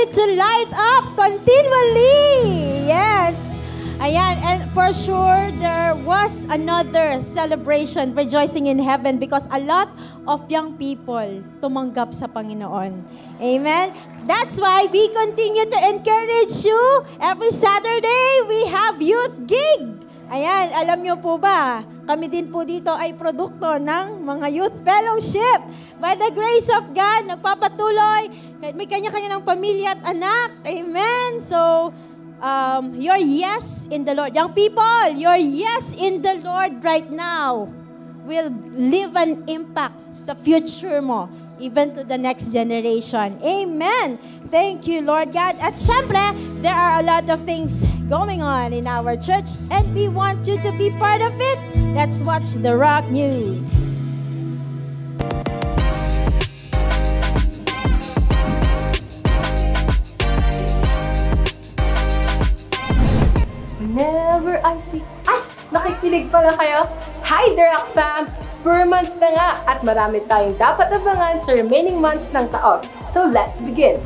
To light up continually. Yes. Ayan. And for sure, there was another celebration, rejoicing in heaven, because a lot of young people tumanggap sa Panginoon. Amen? That's why we continue to encourage you. Every Saturday, we have youth gig. Ayan, alam nyo po ba, kami din po dito ay produkto ng mga youth fellowship. By the grace of God, nagpapatuloy, may kanya-kanya ng pamilya at anak. Amen? So, your yes in the Lord. Young people, your yes in the Lord right now will leave an impact sa future mo, even to the next generation. Amen. Thank you, Lord God. At syempre, there are a lot of things going on in our church and we want you to be part of it. Let's watch the Rock News. Whenever I see... Ay! Nakikinig pala kayo? Hi, The Rock Fam! 4 months na nga at marami tayong dapat abangan sa remaining months ng taon. So let's begin!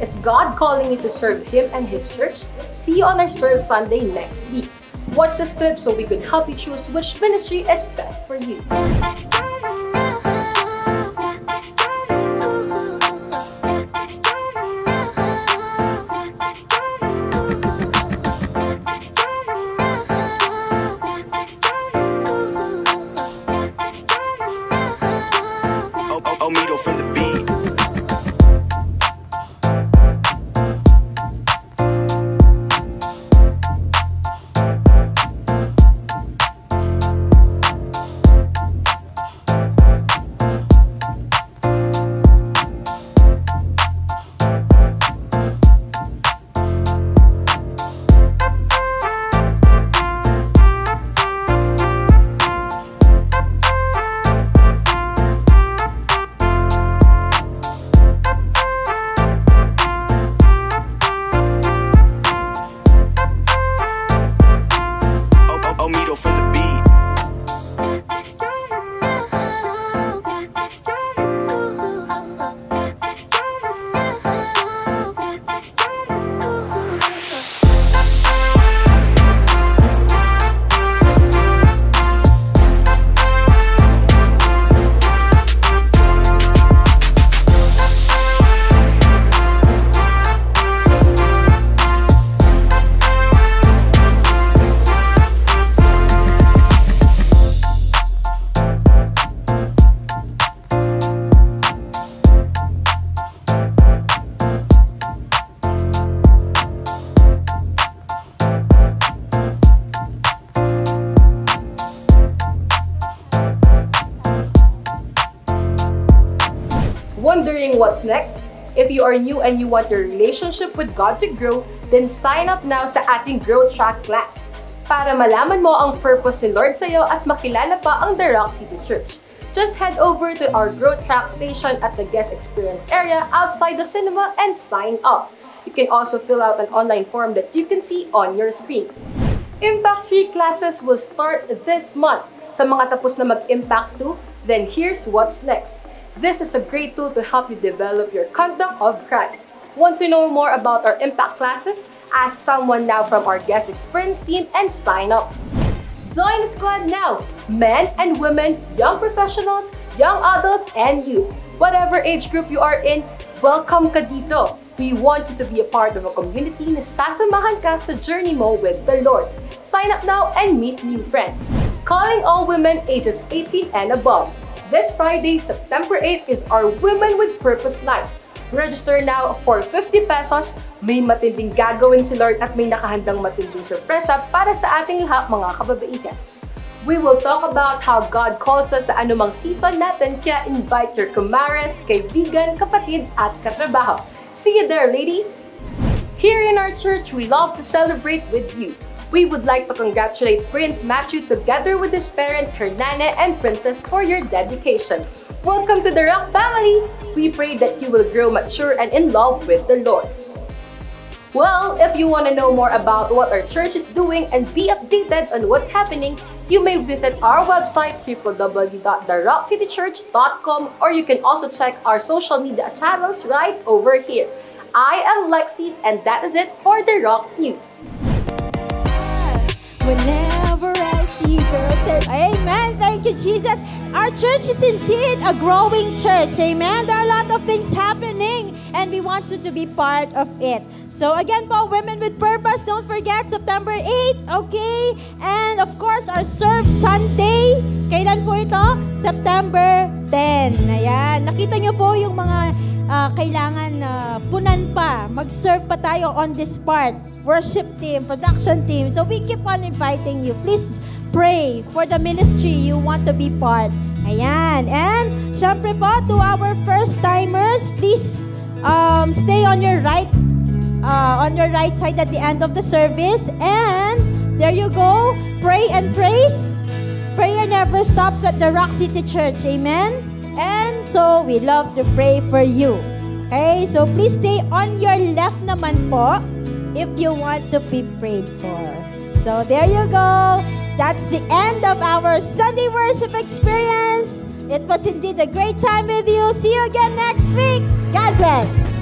Is God calling you to serve Him and His church? See you on our Serve Sunday next week. Watch this clip so we can help you choose which ministry is best for you. Wondering what's next? If you are new and you want your relationship with God to grow, then sign up now sa ating Growth Track class para malaman mo ang purpose ni Lord sa'yo at makilala pa ang The Rock City Church. Just head over to our Growth Track station at the guest experience area outside the cinema and sign up. You can also fill out an online form that you can see on your screen. Impact 3 classes will start this month. Sa mga tapos na mag-Impact 2, then here's what's next. This is a great tool to help you develop your conduct of Christ. Want to know more about our Impact classes? Ask someone now from our guest experience team and sign up. Join the squad now! Men and women, young professionals, young adults, and youth. Whatever age group you are in, welcome ka dito. We want you to be a part of a community na sasamahan ka sa journey mo with the Lord. Sign up now and meet new friends. Calling all women ages 18 and above. This Friday, September 8 is our Women with Purpose Night. Register now for 50 pesos. May matinding gagawin si Lord at may nakahandang matinding sorpresa para sa ating lahat mga kababaihan. We will talk about how God calls us sa anumang season natin, kaya invite your kumares, kaibigan, kapatid at katrabaho. See you there, ladies! Here in our church, we love to celebrate with you. We would like to congratulate Prince Matthew together with his parents, Hernane and Princess, for your dedication. Welcome to the Rock family! We pray that you will grow mature and in love with the Lord. Well, if you want to know more about what our church is doing and be updated on what's happening, you may visit our website www.therockcitychurch.com, or you can also check our social media channels right over here. I am Lexi and that is it for The Rock News. whenever I see girls. Amen. Thank you, Jesus. Our church is indeed a growing church. Amen. There are a lot of things happening and we want you to be part of it. So again po, Women with Purpose, don't forget, September 8, okay? And of course, our Serve Sunday. Kailan po ito? September 10. Ayan. Nakita nyo po yung mga kailangan punan pa. Mag-serve pa tayo on this part. Worship team, production team. So we keep on inviting you. Please pray for the ministry you want to be part. Ayan. And syempre po, to our first-timers, please stay on your right side at the end of the service. And there you go. Pray and praise. Prayer never stops at the Rock City Church. Amen? And so, we love to pray for you. Okay? So, please stay on your left naman po if you want to be prayed for. So, there you go. That's the end of our Sunday worship experience. It was indeed a great time with you. See you again next week. God bless.